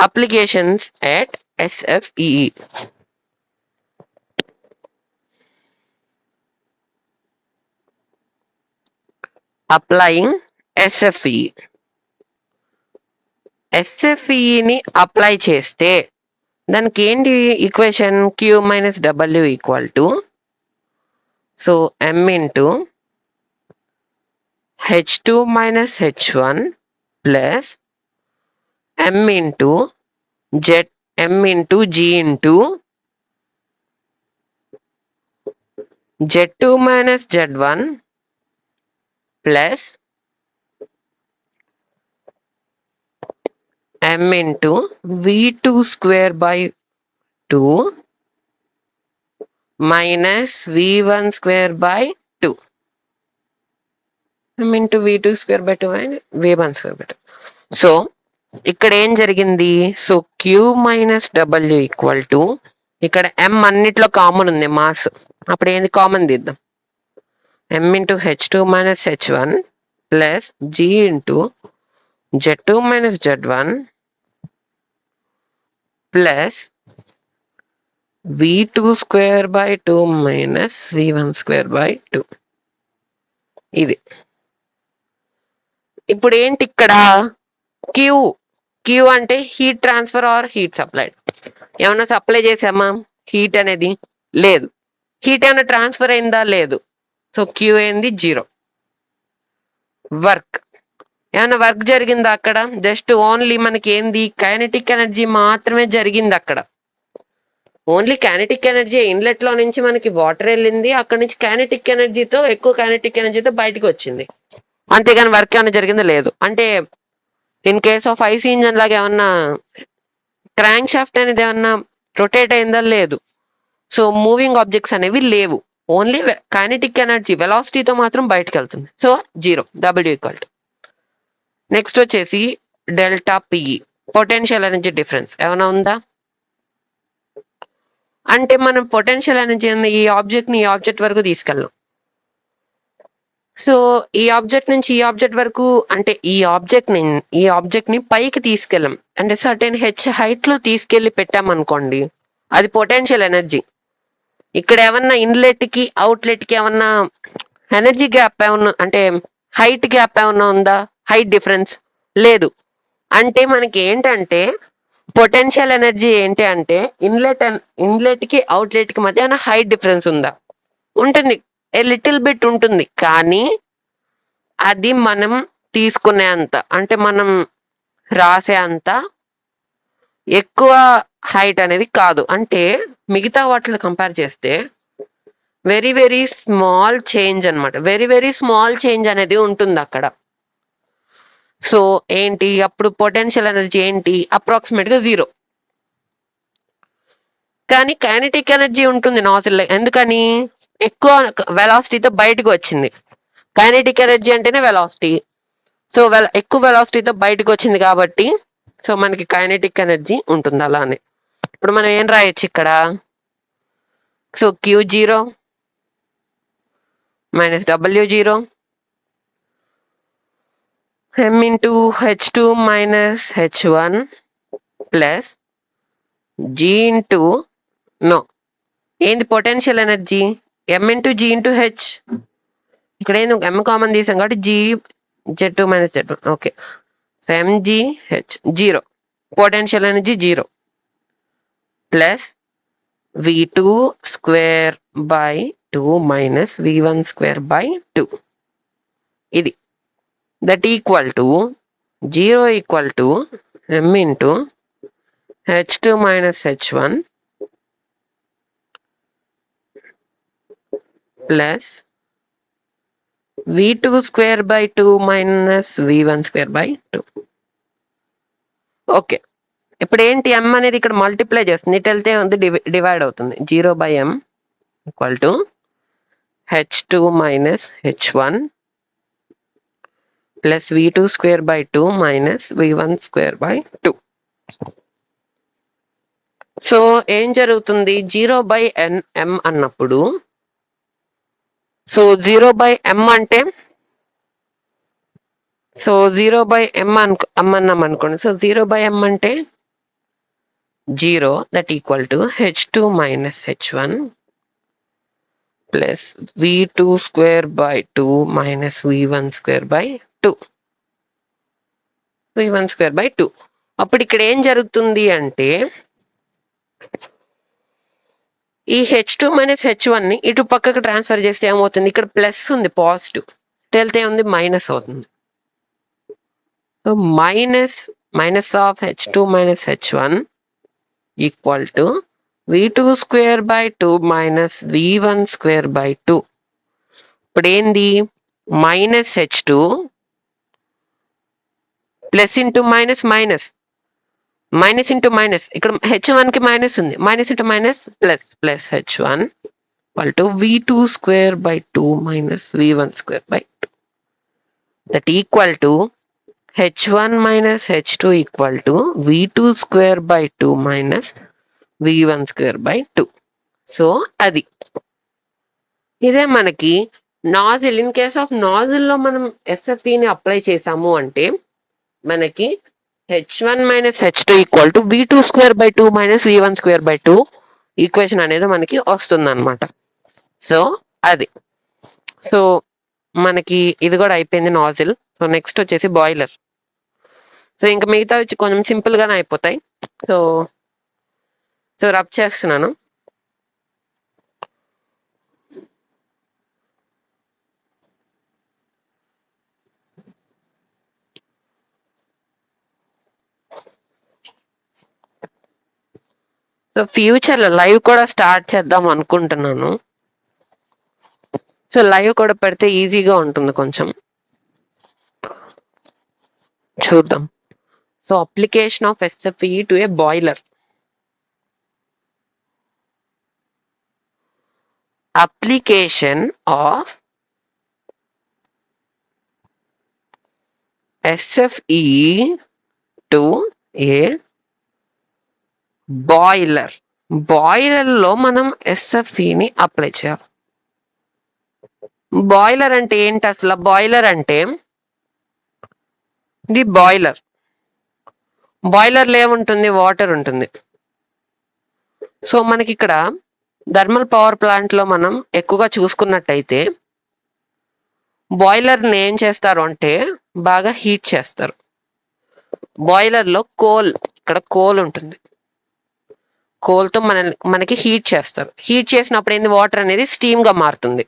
అప్లికేషన్స్ ఎట్ ఎస్ఎఫ్ఈ. అప్లయింగ్ ఎస్ఎఫ్ఈ. ఎస్ఎఫ్ఈని అప్లై చేస్తే దానికి ఏంటి equation, Q minus W equal to so M into H2 minus H1 plus M into Z, M into G into Z2 minus Z1 plus M into V2 square by 2 minus V1 square by 2. M into V2 square by 2 and V1 square by 2. So ఇక్కడ ఏం జరిగింది, so q minus W equal to, ఇక్కడ ఎం అన్నిట్లో కామన్ ఉంది మాస్, అప్పుడు ఏంది కామన్ తీద్దాం, M into H2 minus H1 plus G into Z2 minus Z1 plus V2 square by 2 minus V1 square by 2. ఇది ఇప్పుడు ఏంటి ఇక్కడ క్యూ, క్యూ అంటే heat transfer or heat supplied. ఏమన్నా సప్లై చేసామా హీట్ అనేది? లేదు. హీట్ ఏమైనా ట్రాన్స్ఫర్ అయిందా? లేదు. సో క్యూ ఏంది, 0. వర్క్, ఏమైనా వర్క్ జరిగిందా అక్కడ? జస్ట్ ఓన్లీ మనకి ఏంది, కైనెటిక్ ఎనర్జీ మాత్రమే జరిగింది అక్కడ. ఓన్లీ కైనెటిక్ ఎనర్జీ, ఇన్లెట్ లో నుంచి మనకి వాటర్ వెళ్ళింది, అక్కడ నుంచి కైనెటిక్ ఎనర్జీతో, ఎక్కువ కైనెటిక్ ఎనర్జీతో బయటకు వచ్చింది, అంతేగాని వర్క్ ఏమైనా జరిగిందా? లేదు. అంటే in case of IC engine లాగా ఏమన్నా క్రాంక్ షాఫ్ట్ అనేది ఏమన్నా రొటేట్ అయిందా? లేదు. సో మూవింగ్ ఆబ్జెక్ట్స్ అనేవి లేవు, ఓన్లీ కైనెటిక్ ఎనర్జీ వెలాసిటీతో మాత్రం బయటకు వెళ్తుంది. So 0, W equal to. Next వచ్చేసి delta PE, potential energy difference ఏమైనా ఉందా? అంటే మనం పొటెన్షియల్ ఎనర్జీ ఈ ఆబ్జెక్ట్ ని ఈ ఆబ్జెక్ట్ వరకు తీసుకెళ్ళాం. సో ఈ ఆబ్జెక్ట్ నుంచి ఈ ఆబ్జెక్ట్ వరకు, అంటే ఈ ఆబ్జెక్ట్ ని పైకి తీసుకెళ్ళాం, అంటే సర్టెన్ హైట్ లో తీసుకెళ్లి పెట్టామనుకోండి, అది పొటెన్షియల్ ఎనర్జీ. ఇక్కడ ఏమన్నా ఇన్లెట్ కి అవుట్లెట్ కి ఏమన్నా ఎనర్జీ గ్యాప్ ఏమన్నా, అంటే హైట్ గ్యాప్ ఏమన్నా ఉందా? హైట్ డిఫరెన్స్ లేదు. అంటే మనకి ఏంటంటే పొటెన్షియల్ ఎనర్జీ ఏంటి అంటే ఇన్లెట్ కి అవుట్లెట్ కి మధ్య ఏమైనా హైట్ డిఫరెన్స్ ఉందా? ఉంటుంది, ఏ లిటిల్ బిట్ ఉంటుంది, కానీ అది మనం తీసుకునే అంత, అంటే మనం రాసే అంత ఎక్కువ హైట్ అనేది కాదు. అంటే మిగతా వాటిలో కంపేర్ చేస్తే వెరీ వెరీ స్మాల్ చేంజ్ అనమాట, వెరీ వెరీ స్మాల్ చేంజ్ అనేది ఉంటుంది అక్కడ. సో ఏంటి అప్పుడు పొటెన్షియల్ ఎనర్జీ ఏంటి, అప్రాక్సిమేట్ గా 0. కానీ కైనెటిక్ ఎనర్జీ ఉంటుంది నాజిల్, ఎందుకని ఎక్కువ వెలాసిటీతో బయటకు వచ్చింది. కైనెటిక్ ఎనర్జీ అంటేనే వెలాసిటీ, సో ఎక్కువ వెలాసిటీతో బయటకు వచ్చింది కాబట్టి సో మనకి కైనెటిక్ ఎనర్జీ ఉంటుంది అలానే. ఇప్పుడు మనం ఏం రాయొచ్చు ఇక్కడ, సో క్యూ 0 మైనస్ డబ్ల్యూ 0 m into h2 minus h1 plus g into no ఏంది potential energy m into g into h. ఇక్కడ ఏంది m కామన్ తీసాం కాబట్టి g z2 minus z1. Okay, so mg h 0, potential energy 0 plus v2 square by 2 minus v1 square by 2. ఇది that equal to 0 equal to m into h2 minus h1 plus v2 square by 2 minus v1 square by 2. Okay, ఇప్పుడు ఏంటి m అనేది ఇక్కడ మల్టిప్లై చేస్తుంది, ఇటు వెళ్తే ఉంది డివైడ్ అవుతుంది. 0 by m equal to h2 minus h1 plus v2 square by 2 minus v1 square by 2. So ఏం జరుగుతుంది, 0 బై m అన్నప్పుడు, సో 0 బై m అంటే, సో 0 బై m అన్నాం అనుకోండి. సో 0 బై m అంటే 0, that equal to h2 minus h1 plus v2 square by 2 minus v1 square by 2. v1 square by 2. అప్పుడు ఇక్కడ ఏం జరుగుతుంది అంటే, ఈ h2 మైనస్ h1 ని ఇటు పక్కకు ట్రాన్స్ఫర్ చేస్తే ఏమవుతుంది, ఇక్కడ ప్లస్ ఉంది పాజిటివ్, వెళ్తే ఉంది మైనస్ అవుతుంది. So minus of h2 minus h1 equal to v2 square by 2 minus v1 square by 2. ఇప్పుడు ఏంది, minus h2 plus into minus minus, minus into minus, ఇక్కడ h1 కి మైనస్ ఉంది, minus into minus plus, plus h1 equal to v2 square by 2 minus v1 square by 2. That equal to h1 minus h2 equal to v2 square by 2 minus v1 square by 2. So అది ఇదే మనకి nozzle. In case of nozzle లో మనం SFE ని అప్లై చేసాము అంటే మనకి h1 minus h2 equal to v2 square by 2 minus v1 square by 2 equation అనేది మనకి వస్తుంది అనమాట. సో అది, సో మనకి ఇది కూడా అయిపోయింది నాజిల్. సో నెక్స్ట్ వచ్చేసి బాయిలర్. సో ఇంకా మిగతా వచ్చి కొంచెం సింపుల్ గానే అయిపోతాయి. సో రబ్ చేస్తున్నాను. సో ఫ్యూచర్ లో లైవ్ కూడా స్టార్ట్ చేద్దాం అనుకుంటున్నాను. సో లైవ్ కూడా పెడితే ఈజీగా ఉంటుంది కొంచెం, చూద్దాం. So application of SFE to A boiler. Application of SFE to A boiler. Boiler లో మనం SFE ని అప్లై చేయాలి. బాయిలర్ అంటే ఏంటి అసలు? బాయిలర్ అంటే ఇది బాయిలర్. బాయిలర్లో ఏముంటుంది, వాటర్ ఉంటుంది. సో మనకి ఇక్కడ థర్మల్ పవర్ ప్లాంట్ లో మనం ఎక్కువగా చూసుకున్నట్టయితే బాయిలర్ని ఏం చేస్తారు అంటే బాగా హీట్ చేస్తారు. బాయిలర్ లో కోల్, ఇక్కడ కోల్ ఉంటుంది, కోల్తో మనకి హీట్ చేస్తారు. హీట్ చేసినప్పుడు ఏంది, వాటర్ అనేది స్టీమ్ గా మారుతుంది.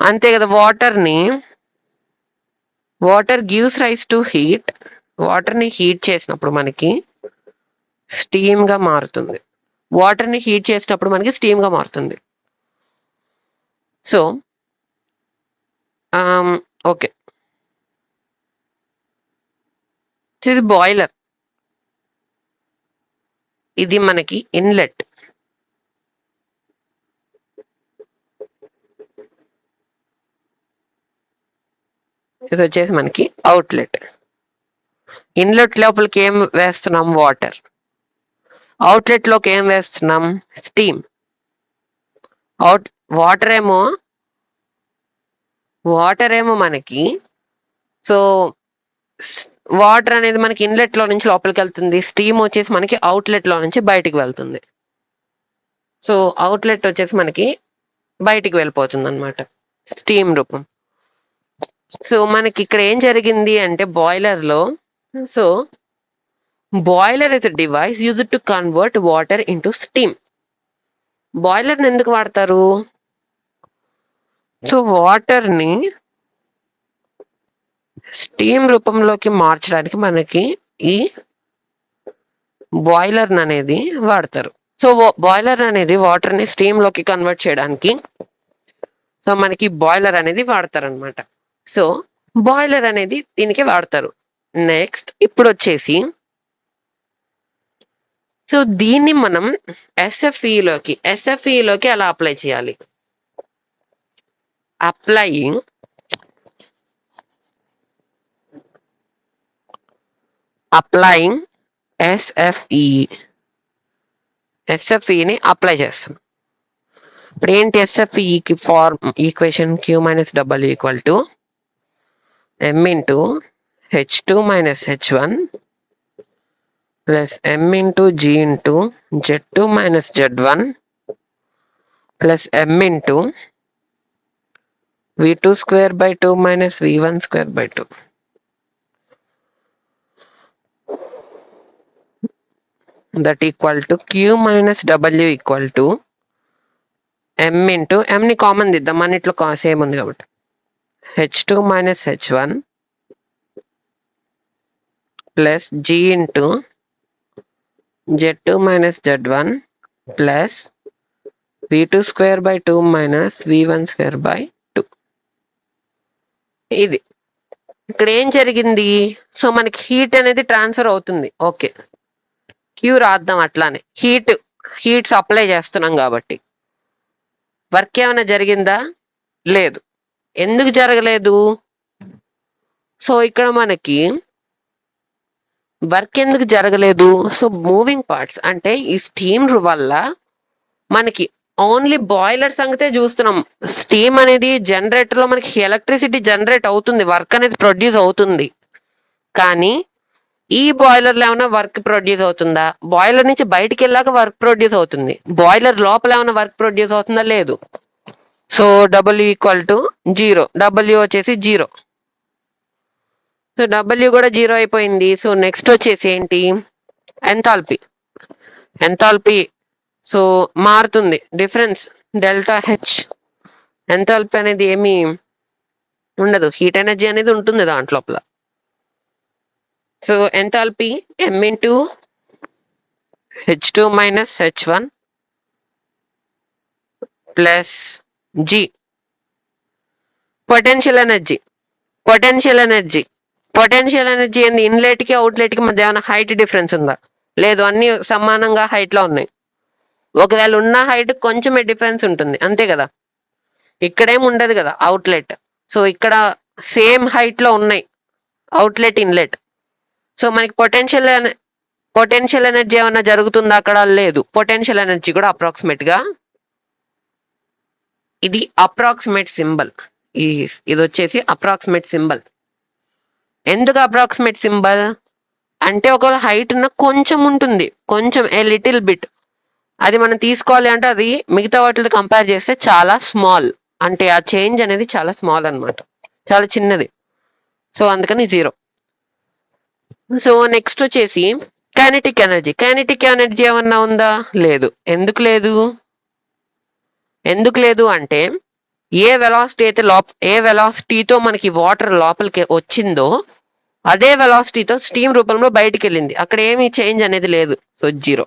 అంతే కదా, water gives rise to heat. Water ని హీట్ చేసినప్పుడు మనకి స్టీమ్ గా మారుతుంది. వాటర్ ని హీట్ చేసినప్పుడు మనకి స్టీమ్ గా మారుతుంది. సో ఓకే, ఇది బాయిలర్. ఇది మనకి ఇన్లెట్. ఇది వచ్చేసి మనకి అవుట్లెట్. ఇన్లెట్ లోపలికి ఏం వేస్తున్నాం, వాటర్. అవుట్లెట్ లోకి ఏం వేస్తున్నాం, స్టీమ్. వాటర్ ఏమో మనకి సో వాటర్ అనేది మనకి ఇన్లెట్ లో నుంచి లోపలికి వెళ్తుంది, స్టీమ్ వచ్చేసి మనకి అవుట్లెట్ లో నుంచి బయటికి వెళ్తుంది. సో అవుట్లెట్ వచ్చేసి మనకి బయటికి వెళ్ళిపోతుంది అనమాట స్టీమ్ రూపం. సో మనకి ఇక్కడ ఏం జరిగింది అంటే బాయిలర్ లో, so boiler is a device used to convert water into steam. Boiler ని ఎందుకు వాడతారు? సో వాటర్ ని స్టీమ్ రూపంలోకి మార్చడానికి మనకి ఈ బాయిలర్ అనేది వాడతారు. సో బాయిలర్ అనేది వాటర్ ని స్టీమ్ లోకి కన్వర్ట్ చేయడానికి సో మనకి బాయిలర్ అనేది వాడతారు అనమాట. సో బాయిలర్ అనేది దీనికి వాడతారు. నెక్స్ట్ ఇప్పుడు వచ్చేసి సో దీన్ని మనం SFE లోకి ఎలా అప్లై చేయాలి? అప్లయింగ్ SFEని అప్లై చేస్తాం. ఇప్పుడు ఏంటి SFEకి form equation? Q - W = M × H2 - H1 plus M × G × Z2 - Z1 plus M × V2²/2 - V1²/2. That equal to Q - W = M × M ని కామన్ దిద్దాం, అన్నిట్లో సేమ్ ఉంది కాబట్టి H2 - H1 plus G × Z2 - Z1 plus V2²/2 - V1²/2. ఇది ఇక్కడ ఏం జరిగింది? సో మనకి హీట్ అనేది ట్రాన్స్ఫర్ అవుతుంది. ఓకే, క్యూ రాద్దాం అట్లానే. హీట్ సప్లై చేస్తున్నాం కాబట్టి వర్క్ ఏమైనా జరిగిందా? లేదు. ఎందుకు జరగలేదు? సో ఇక్కడ మనకి వర్క్ ఎందుకు జరగలేదు? సో మూవింగ్ పార్ట్స్ అంటే ఈ స్టీమ్ వల్ల మనకి ఓన్లీ బాయిలర్ సంగతే చూస్తున్నాం. స్టీమ్ అనేది జనరేటర్ లో మనకి ఎలక్ట్రిసిటీ జనరేట్ అవుతుంది, వర్క్ అనేది ప్రొడ్యూస్ అవుతుంది. కానీ ఈ బాయిలర్ లో ఏమైనా వర్క్ ప్రొడ్యూస్ అవుతుందా? బాయిలర్ నుంచి బయటికి వెళ్ళాక వర్క్ ప్రొడ్యూస్ అవుతుంది. బాయిలర్ లోపల ఏమైనా వర్క్ ప్రొడ్యూస్ అవుతుందా? లేదు. So W = 0. W వచ్చేసి 0. సో W కూడా 0 అయిపోయింది. సో నెక్స్ట్ వచ్చేసి ఏంటి? ఎంథాల్పీ సో మారుతుంది, డిఫరెన్స్ ΔH. ఎంథాల్పీ అనేది ఏమి ఉండదు, హీట్ ఎనర్జీ అనేది ఉంటుంది దాంట్లోపల. So enthalpy M × H2 - H1 plus G. Potential energy ఏంది? ఇన్లెట్ కి అవుట్లెట్ కి మధ్య ఏమైనా హైట్ డిఫరెన్స్ ఉందా? లేదు, అన్ని సమానంగా హైట్ లో ఉన్నాయి. ఒకవేళ ఉన్న హైట్ కొంచెమే డిఫరెన్స్ ఉంటుంది, అంతే కదా. ఇక్కడేం ఉండదు కదా అవుట్లెట్. సో ఇక్కడ సేమ్ హైట్ లో ఉన్నాయి అవుట్లెట్, ఇన్లెట్. సో మనకి పొటెన్షియల్ ఎనర్జీ ఏమైనా జరుగుతుందా అక్కడ? లేదు. పొటెన్షియల్ ఎనర్జీ కూడా అప్రాక్సిమేట్ గా, ఇది అప్రాక్సిమేట్ సింబల్. ఇది వచ్చేసి అప్రాక్సిమేట్ సింబల్. ఎందుకు అప్రాక్సిమేట్ సింబల్ అంటే ఒకవేళ హైట్ ఉన్న కొంచెం ఉంటుంది, కొంచెం ఏ లిటిల్ బిట్, అది మనం తీసుకోవాలి అంటే అది మిగతా వాటితో కంపేర్ చేస్తే చాలా స్మాల్, అంటే ఆ చేంజ్ అనేది చాలా స్మాల్ అన్నమాట, చాలా చిన్నది. సో అందుకని 0. సో నెక్స్ట్ వచ్చేసి కైనెటిక్ ఎనర్జీ ఏమన్నా ఉందా? లేదు. ఎందుకు లేదు అంటే ఏ వెలాసిటీతో మనకి వాటర్ లోపలికి వచ్చిందో అదే వెలాసిటీతో స్టీమ్ రూపంలో బయటికి వెళ్ళింది. అక్కడ ఏమి చేంజ్ అనేది లేదు. సో 0.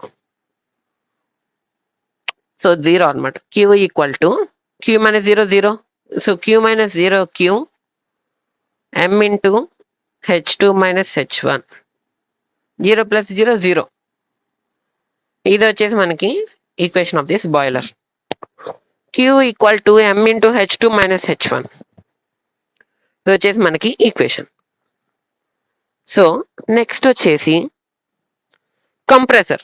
సో 0 అనమాట. Q = Q - 0 0. So Q - 0 Q M × H2 - H1. 0 + 0 0. ఇది వచ్చేసి మనకి equation of this boiler. Q = M × H2 - H1. ఇది వచ్చేసి మనకి ఈక్వేషన్. సో నెక్స్ట్ వచ్చేసి compressor.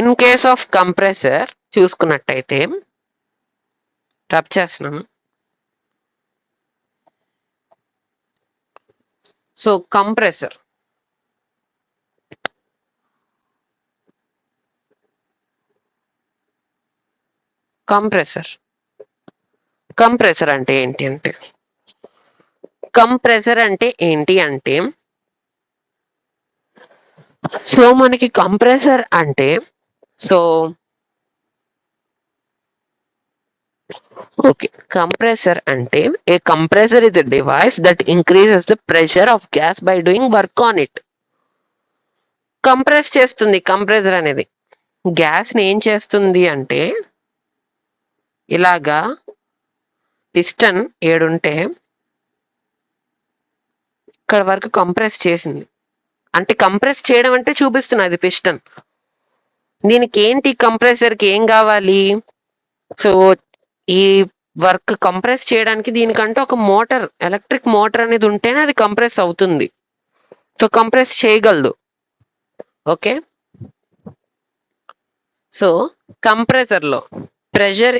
In case of compressor చూసుకున్నట్టయితే రబ్ చేస్తున్నాము. సో కంప్రెసర్ కంప్రెసర్ కంప్రెసర్ అంటే ఏంటి అంటే కంప్రెసర్ అంటే ఏంటి అంటే సో మనకి కంప్రెసర్ అంటే సో ఓకే కంప్రెసర్ అంటే a compressor is a device that increases the pressure of gas by doing work on it. Compress చేస్తుంది కంప్రెసర్ అనేది. గ్యాస్ ని ఏం చేస్తుంది అంటే ఇలాగా పిస్టన్ ఏడుంటే ఇక్కడ వరకు కంప్రెస్ చేసింది. అంటే కంప్రెస్ చేయడం అంటే చూపిస్తున్నది పిస్టన్. దీనికి ఏంటి కంప్రెసర్ కి ఏం కావాలి? సో ఈ వర్క్ కంప్రెస్ చేయడానికి దీనికంటే ఒక మోటార్, ఎలక్ట్రిక్ మోటార్ అనేది ఉంటేనే అది కంప్రెస్ అవుతుంది. సో కంప్రెస్ చేయగలదు. ఓకే, సో కంప్రెసర్ లో ప్రెషర్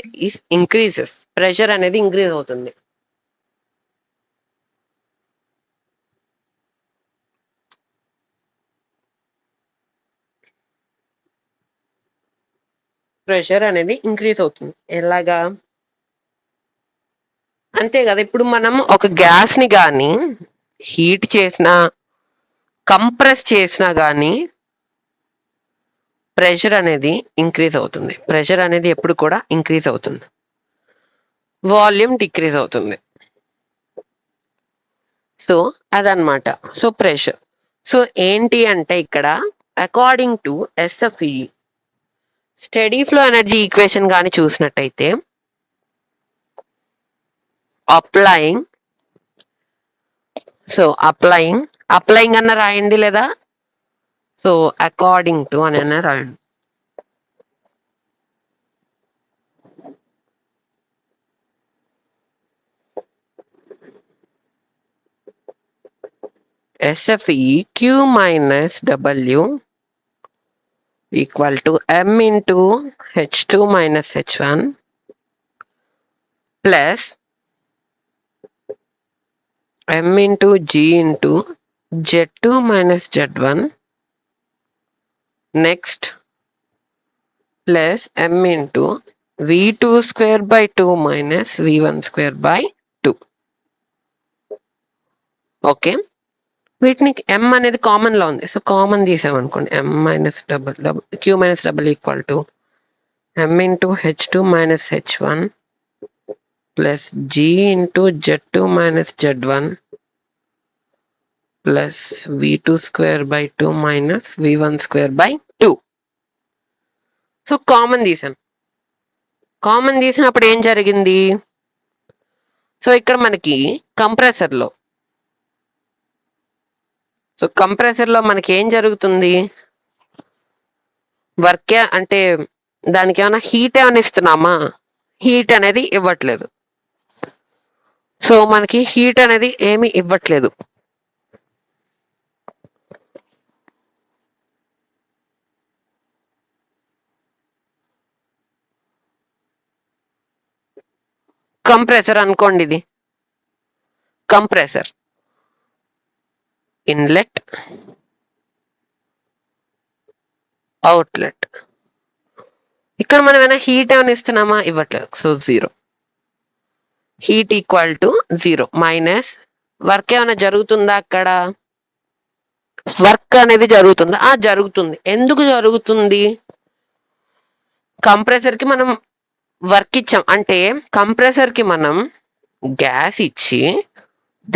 ఇంక్రీజెస్, ప్రెషర్ అనేది ఇంక్రీజ్ అవుతుంది. ప్రెషర్ అనేది ఇంక్రీజ్ అవుతుంది. ఎలాగా? అంతే కదా, ఇప్పుడు మనం ఒక గ్యాస్ ని కానీ హీట్ చేసినా కంప్రెస్ చేసినా కానీ ప్రెషర్ అనేది ఇంక్రీజ్ అవుతుంది. ప్రెషర్ అనేది ఎప్పుడు కూడా ఇంక్రీజ్ అవుతుంది, వాల్యూమ్ డిక్రీజ్ అవుతుంది. సో అదనమాట. So pressure. సో ఏంటి అంటే ఇక్కడ according to SFE steady flow energy equation కానీ చూసినట్టయితే అప్లయింగ్, సో అప్లయింగ్ అన్న రాయండి, లేదా సో అకార్డింగ్ టు అని అన్న రాయండి. SFE Q minus W equal to M into H2 minus H1 plus M into G into Z2 minus Z1 next plus M into V2 square by 2 minus V1 square by 2. Okay, వీటిని M అనేది కామన్ లో ఉంది. సో కామన్ తీసామనుకోండి, M minus Q minus W equal to M into H2 minus H1 plus G into Z2 minus Z1 plus V2 square by 2 minus V1 square by 2. So common తీసాను. కామన్ తీసినప్పుడు ఏం జరిగింది? సో ఇక్కడ మనకి కంప్రెసర్లో మనకి ఏం జరుగుతుంది? వర్క్ అంటే దానికి ఏమైనా హీట్ ఏమైనా ఇస్తున్నామా? హీట్ అనేది ఇవ్వట్లేదు. సో మనకి హీట్ అనేది ఏమి ఇవ్వట్లేదు. కంప్రెసర్ అనుకోండి, ఇది కంప్రెసర్ ఇన్లెట్ అవుట్లెట్. ఇక్కడ మనం ఏమైనా హీట్ ఏమైనా ఇస్తున్నామా? ఇవ్వట్లేదు. So zero, heat equal to zero minus work ఏమైనా జరుగుతుందా? అక్కడ వర్క్ అనేది జరుగుతుందా? జరుగుతుంది. ఎందుకు జరుగుతుంది? కంప్రెసర్ కి మనం వర్క్ ఇచ్చాం అంటే కంప్రెసర్ కి మనం గ్యాస్ ఇచ్చి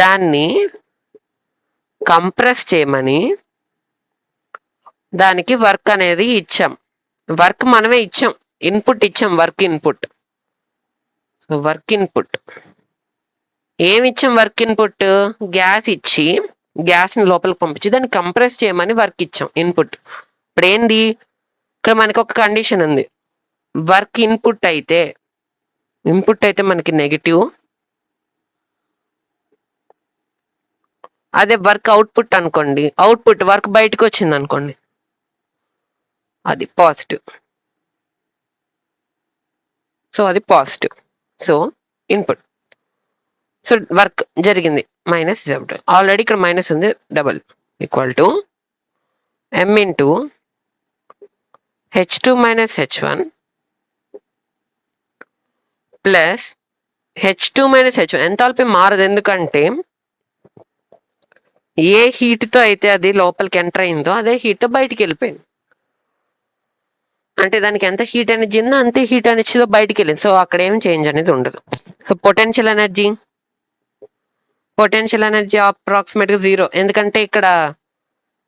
దాన్ని కంప్రెస్ చేయమని దానికి వర్క్ అనేది ఇచ్చాం. వర్క్ మనమే ఇచ్చాం, ఇన్పుట్ ఇచ్చాం, work input. So work input ఏమి ఇచ్చాం? వర్క్ ఇన్పుట్ గ్యాస్ ఇచ్చి గ్యాస్ ని లోపలికి పంపించి దాన్ని కంప్రెస్ చేయమని వర్క్ ఇచ్చాం, ఇన్పుట్. ఇప్పుడు ఏంది? ఇక్కడ మనకి ఒక కండిషన్ ఉంది. వర్క్ ఇన్పుట్ అయితే మనకి నెగిటివ్, అదే వర్క్ అవుట్పుట్ అనుకోండి, అవుట్పుట్ వర్క్ బయటకు వచ్చింది అనుకోండి, అది పాజిటివ్. సో అది positive. So input. So work జరిగింది మైనస్ ఆల్రెడీ ఇక్కడ మైనస్ ఉంది double equal to m into H2 minus H1 plus H2 minus H1. Enthalpy మారదు, ఎందుకంటే ఏ హీట్తో అయితే అది లోపలికి ఎంటర్ అయిందో అదే హీట్తో బయటికి వెళ్ళిపోయింది. అంటే దానికి ఎంత హీట్ ఎనర్జీ ఉందో అంతే హీట్ ఎనర్జీతో బయటికి వెళ్ళింది. సో అక్కడ ఏం చేంజ్ అనేది ఉండదు. సో పొటెన్షియల్ ఎనర్జీ అప్రాక్సిమేట్గా 0, ఎందుకంటే ఇక్కడ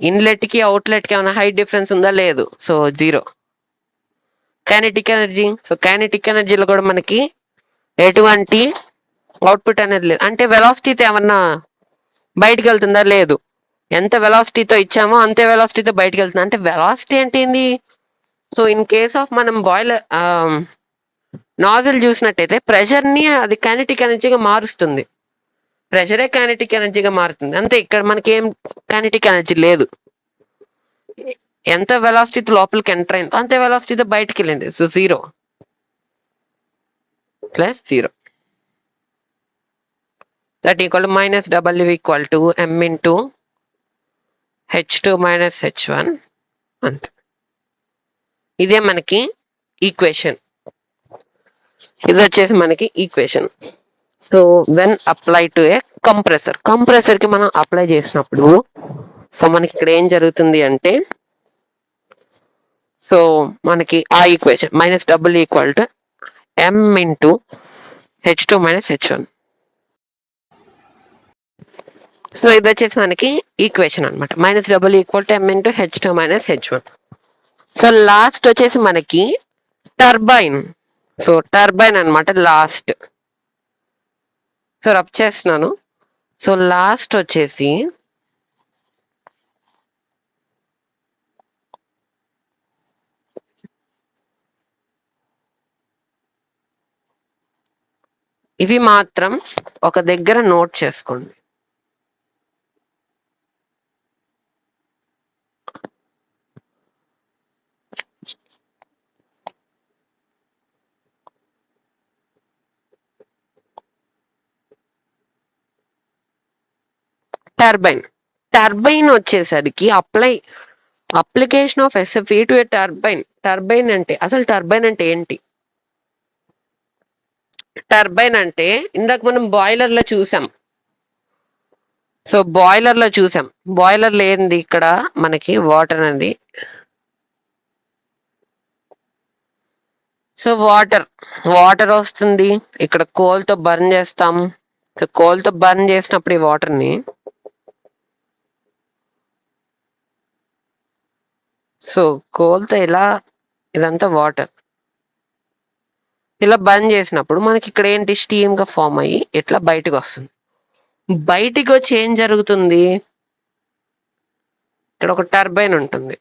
ఇన్లెట్కి అవుట్లెట్కి ఏమైనా హైట్ డిఫరెన్స్ ఉందా, లేదు. సో 0. కైనెటిక్ ఎనర్జీలో కూడా మనకి ఎటువంటి అవుట్పుట్ అనేది లేదు. అంటే వెలాసిటీతో ఏమన్నా బయటికి వెళ్తుందా, లేదు. ఎంత వెలాసిటీతో ఇచ్చామో అంతే వెలాసిటీతో బయటికి వెళ్తుంది. అంటే వెలాసిటీ అంటే ఏంది? సో ఇన్ కేస్ ఆఫ్ మనం బాయిలర్ నాజిల్ చూసినట్టయితే ప్రెషర్ని అది కైనెటిక్ ఎనర్జీగా మారుస్తుంది. ప్రెషరే కైనెటిక్ ఎనర్జీగా మారుతుంది అంతే. ఇక్కడ మనకి ఏం కైనెటిక్ ఎనర్జీ లేదు. ఎంత వెలాసిటీతో లోపలికి ఎంటర్ అయిందో అంతే వెలాసిటీతో బయటికి వెళ్ళింది. So 0 plus 0 that equal minus W equal to m into H2 minus H1 అంతే. ఇదే మనకి ఈక్వేషన్. ఇది వచ్చేసి మనకి equation. So when apply to A compressor కి మనం అప్లై చేసినప్పుడు సో మనకి ఇక్కడ ఏం జరుగుతుంది అంటే, సో మనకి ఆ equation minus W equal to m into H2 minus H1. So ఇది వచ్చేసి మనకి ఈక్వేషన్ అనమాట. Minus W equal to m into H2 minus H1. So last వచ్చేసి మనకి టర్బైన్. సో టర్బైన్ అనమాట లాస్ట్. సో రబ్ చేస్తున్నాను. సో లాస్ట్ వచ్చేసి ఇవి మాత్రం ఒక దగ్గర నోట్ చేసుకోండి. టర్బైన్ వచ్చేసరికి application of SFE to a turbine అంటే అసలు టర్బైన్ అంటే ఏంటి? టర్బైన్ అంటే ఇందాక మనం బాయిలర్ లో చూసాం. సో బాయిలర్ లో ఏంది, ఇక్కడ మనకి వాటర్ అనేది. సో వాటర్ వస్తుంది, ఇక్కడ కోల్తో బర్న్ చేస్తాం. సో కోల్తో బర్న్ చేసినప్పుడు ఈ వాటర్ని సో కోల్తో ఇలా ఇదంతా వాటర్ ఇలా బర్న్ చేసినప్పుడు మనకి ఇక్కడ ఏంటి స్టీమ్ గా ఫామ్ అయ్యి ఇట్లా బయటకు వస్తుంది. బయటికి వచ్చి ఏం జరుగుతుంది, ఇక్కడ ఒక టర్బైన్ ఉంటుంది.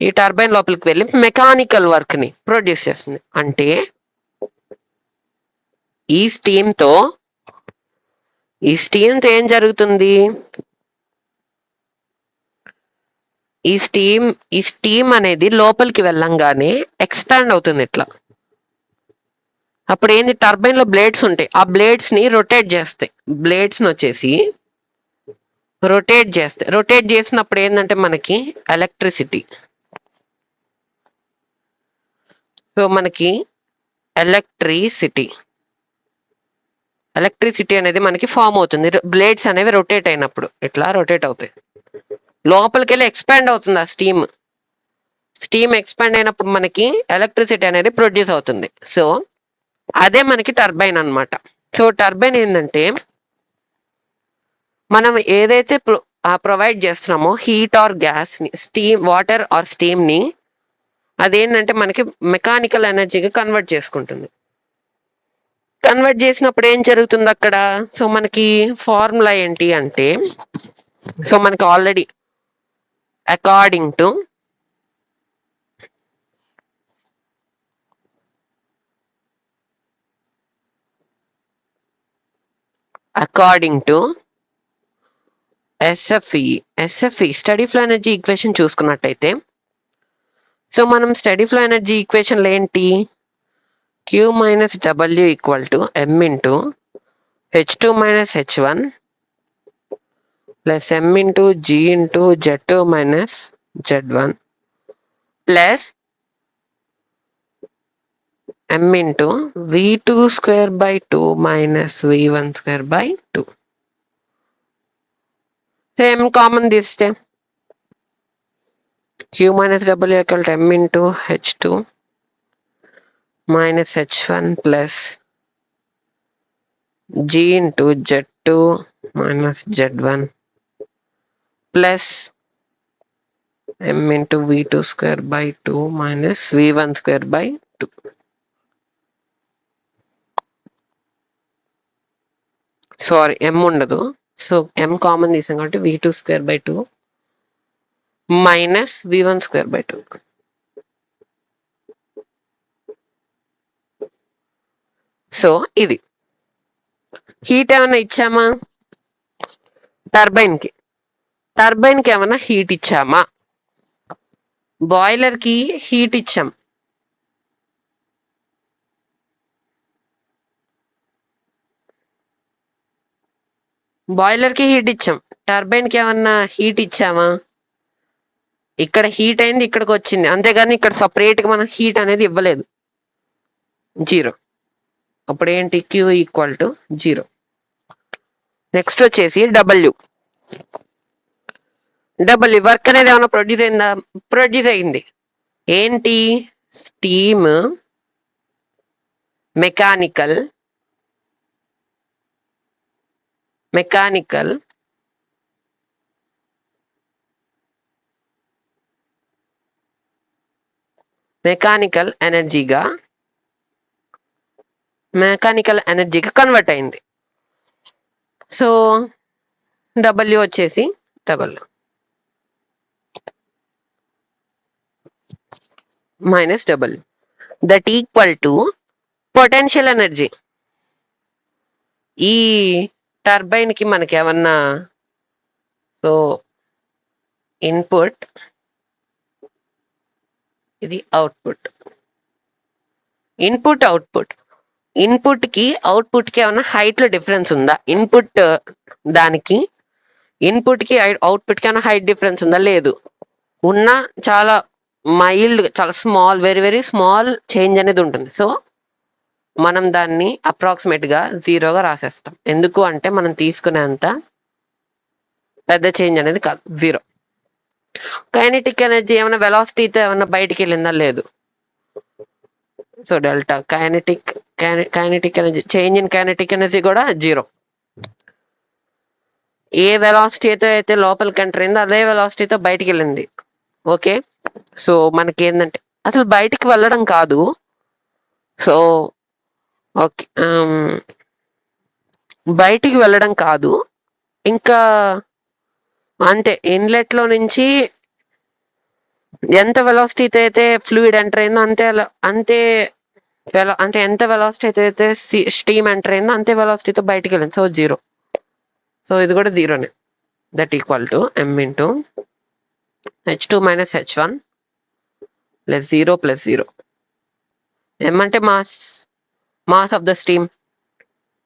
ఈ టర్బైన్ లోపలికి వెళ్ళి మెకానికల్ వర్క్ ని ప్రొడ్యూస్ చేస్తుంది. అంటే ఈ స్టీమ్ తో ఏం జరుగుతుంది, ఈ స్టీమ్ అనేది లోపలికి వెళ్ళంగానే ఎక్స్పాండ్ అవుతుంది ఇట్లా. అప్పుడు ఏంది, టర్బైన్ లో బ్లేడ్స్ ఉంటాయి, ఆ బ్లేడ్స్ ని రొటేట్ చేస్తాయి. బ్లేడ్స్ ని వచ్చేసి రొటేట్ చేసినప్పుడు ఏంటంటే మనకి ఎలక్ట్రిసిటీ. సో మనకి ఎలక్ట్రిసిటీ అనేది మనకి ఫామ్ అవుతుంది. బ్లేడ్స్ అనేవి రొటేట్ అయినప్పుడు ఇట్లా రొటేట్ అవుతాయి. లోపలికి వెళ్ళి ఎక్స్పాండ్ అవుతుంది ఆ స్టీమ్ ఎక్స్పాండ్ అయినప్పుడు మనకి ఎలక్ట్రిసిటీ అనేది ప్రొడ్యూస్ అవుతుంది. సో అదే మనకి టర్బైన్ అన్నమాట. సో టర్బైన్ ఏంటంటే మనం ఏదైతే ప్రొవైడ్ చేస్తున్నామో హీట్ ఆర్ గ్యాస్ ని, వాటర్ ఆర్ స్టీమ్ ని, అదేంటంటే మనకి మెకానికల్ ఎనర్జీగా కన్వర్ట్ చేసుకుంటుంది. కన్వర్ట్ చేసినప్పుడు ఏం జరుగుతుంది అక్కడ, సో మనకి ఫార్ములా ఏంటి అంటే, సో మనకి already according to SFE study flow energy equation చూసుకున్నట్టయితే, సో మనం స్టడీ ఫ్లో ఎనర్జీ ఈక్వేషన్లు ఏంటి, Q minus W equal to M into H2 minus H1 plus M into G into Z2 minus Z1 plus M into V2 square by 2 minus V1 square by 2. So M common తీస్తే Q minus W equal to M into H2 minus H1 plus G into Z2 minus Z1 plus M into V2 square by 2 minus V1 square by 2. Sorry M ఉండదు. సో M కామన్ తీసాం కాబట్టి V2 square by 2 minus V1 square by 2. So ఇది హీట్ ఏమైనా ఇచ్చామా? టర్బైన్ కి ఏమైనా హీట్ ఇచ్చామా? బాయిలర్ కి హీట్ ఇచ్చాం. బాయిలర్ కి హీట్ ఇచ్చాం. టర్బైన్ కి ఏమన్నా హీట్ ఇచ్చామా? ఇక్కడ హీట్ అయింది, ఇక్కడికి వచ్చింది, అంతేగాని ఇక్కడ సపరేట్ గా మనం హీట్ అనేది ఇవ్వలేదు. 0. అప్పుడు ఏంటి? Q equal to 0. నెక్స్ట్ వచ్చేసి డబ్ల్యూ వర్క్ అనేది ఏమైనా ప్రొడ్యూస్ అయిందా? ప్రొడ్యూస్ అయింది. ఏంటి? స్టీమ్, మెకానికల్ ఎనర్జీగా కన్వర్ట్ అయింది. సో డబ్ల్యూ వచ్చేసి minus W that equal to potential energy. ఈ టర్బైన్ కి మనకి ఏమన్నా, సో ఇన్పుట్, ఇది అవుట్పుట్. ఇన్పుట్ కి అవుట్పుట్ కి ఏమన్నా హైట్ లో డిఫరెన్స్ ఉందా? ఇన్పుట్ దానికి ఇన్పుట్ కి అవుట్పుట్ కి ఏమైనా హైట్ డిఫరెన్స్ ఉందా? లేదు. ఉన్నా చాలా మైల్డ్, చాలా small, very very small change అనేది ఉంటుంది. సో మనం దాన్ని అప్రాక్సిమేట్ గా 0గా రాసేస్తాం. ఎందుకు అంటే మనం తీసుకునేంత పెద్ద చేంజ్ అనేది కాదు, 0. కైనెటిక్ ఎనర్జీ ఏమైనా వెలాసిటీతో ఏమైనా బయటికి వెళ్ళిందా? లేదు. So delta kinetic energy, change in kinetic energy కూడా 0. ఏ వెలాసిటీతో అయితే లోపలికి ఎంటర్ అయిందో అదే వెలాసిటీతో బయటికి వెళ్ళింది. ఓకే. సో మనకి ఏంటంటే అసలు బయటికి వెళ్ళడం కాదు. సో ఓకే, బయటికి వెళ్ళడం కాదు, ఇంకా అంతే. ఇన్లెట్ లో నుంచి ఎంత వెలాసిటీతో అయితే ఫ్లూయిడ్ ఎంటర్ అయిందో అంటే ఎంత వెలాసిటీ అయితే స్టీమ్ ఎంటర్ అయిందో అంతే వెలాసిటీతో బయటికి వెళ్ళింది. సో 0. సో ఇది కూడా 0నే. That equal to M into H2 minus H1 plus 0 plus 0. M అంటే mass of the steam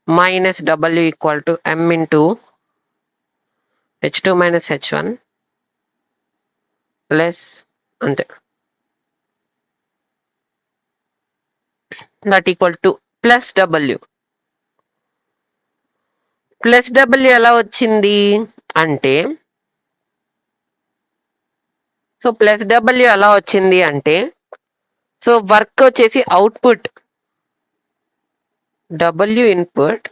minus W equal to M into H2 minus H1 plus అంతే, that equal to plus W. Plus W ఎలా వచ్చింది అంటే, సో ప్లస్ W ఎలా వచ్చింది అంటే, సో వర్క్ వచ్చేసి output W input,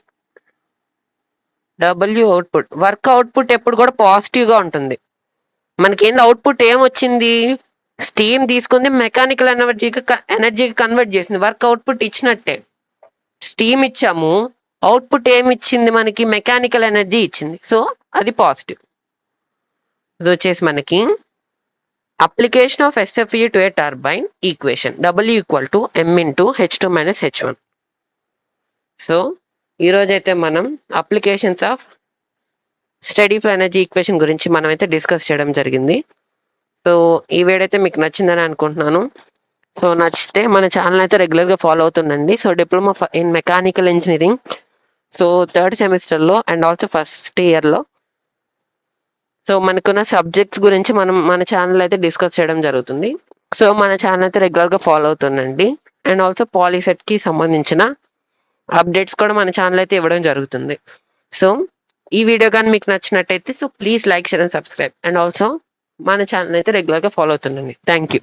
W output. Work output ఎప్పుడు కూడా పాజిటివ్ గా ఉంటుంది. మనకేంది అవుట్పుట్ ఏమొచ్చింది? స్టీమ్ తీసుకుంది, మెకానికల్ ఎనర్జీకి కన్వర్ట్ చేసింది. వర్క్ అవుట్పుట్ ఇచ్చినట్టే. స్టీమ్ ఇచ్చాము, అవుట్పుట్ ఏమి ఇచ్చింది మనకి? మెకానికల్ ఎనర్జీ ఇచ్చింది. సో అది పాజిటివ్. ఇది వచ్చేసి మనకి application of SFE to a turbine equation W equal to M into H2 minus H1. So ఈరోజైతే మనం applications of steady for energy equation గురించి మనమైతే డిస్కస్ చేయడం జరిగింది. సో ఈ వీడియో అయితే మీకు నచ్చిందని అనుకుంటున్నాను. సో నచ్చితే మన ఛానల్ అయితే రెగ్యులర్గా ఫాలో అవుతుండండి. So diploma in mechanical engineering, so third సెమిస్టర్లో అండ్ ఆల్సో ఫస్ట్ ఇయర్లో సో మనకున్న సబ్జెక్ట్స్ గురించి మనం మన ఛానల్ అయితే డిస్కస్ చేయడం జరుగుతుంది. సో మన ఛానల్ అయితే రెగ్యులర్గా ఫాలో అవుతుండండి. అండ్ ఆల్సో పాలీసెట్కి సంబంధించిన అప్డేట్స్ కూడా మన ఛానల్ అయితే ఇవ్వడం జరుగుతుంది. సో ఈ వీడియో కానీ మీకు నచ్చినట్టయితే so please like, share and subscribe. And also మన ఛానల్ అయితే రెగ్యులర్గా ఫాలో అవుతుండండి. Thank you.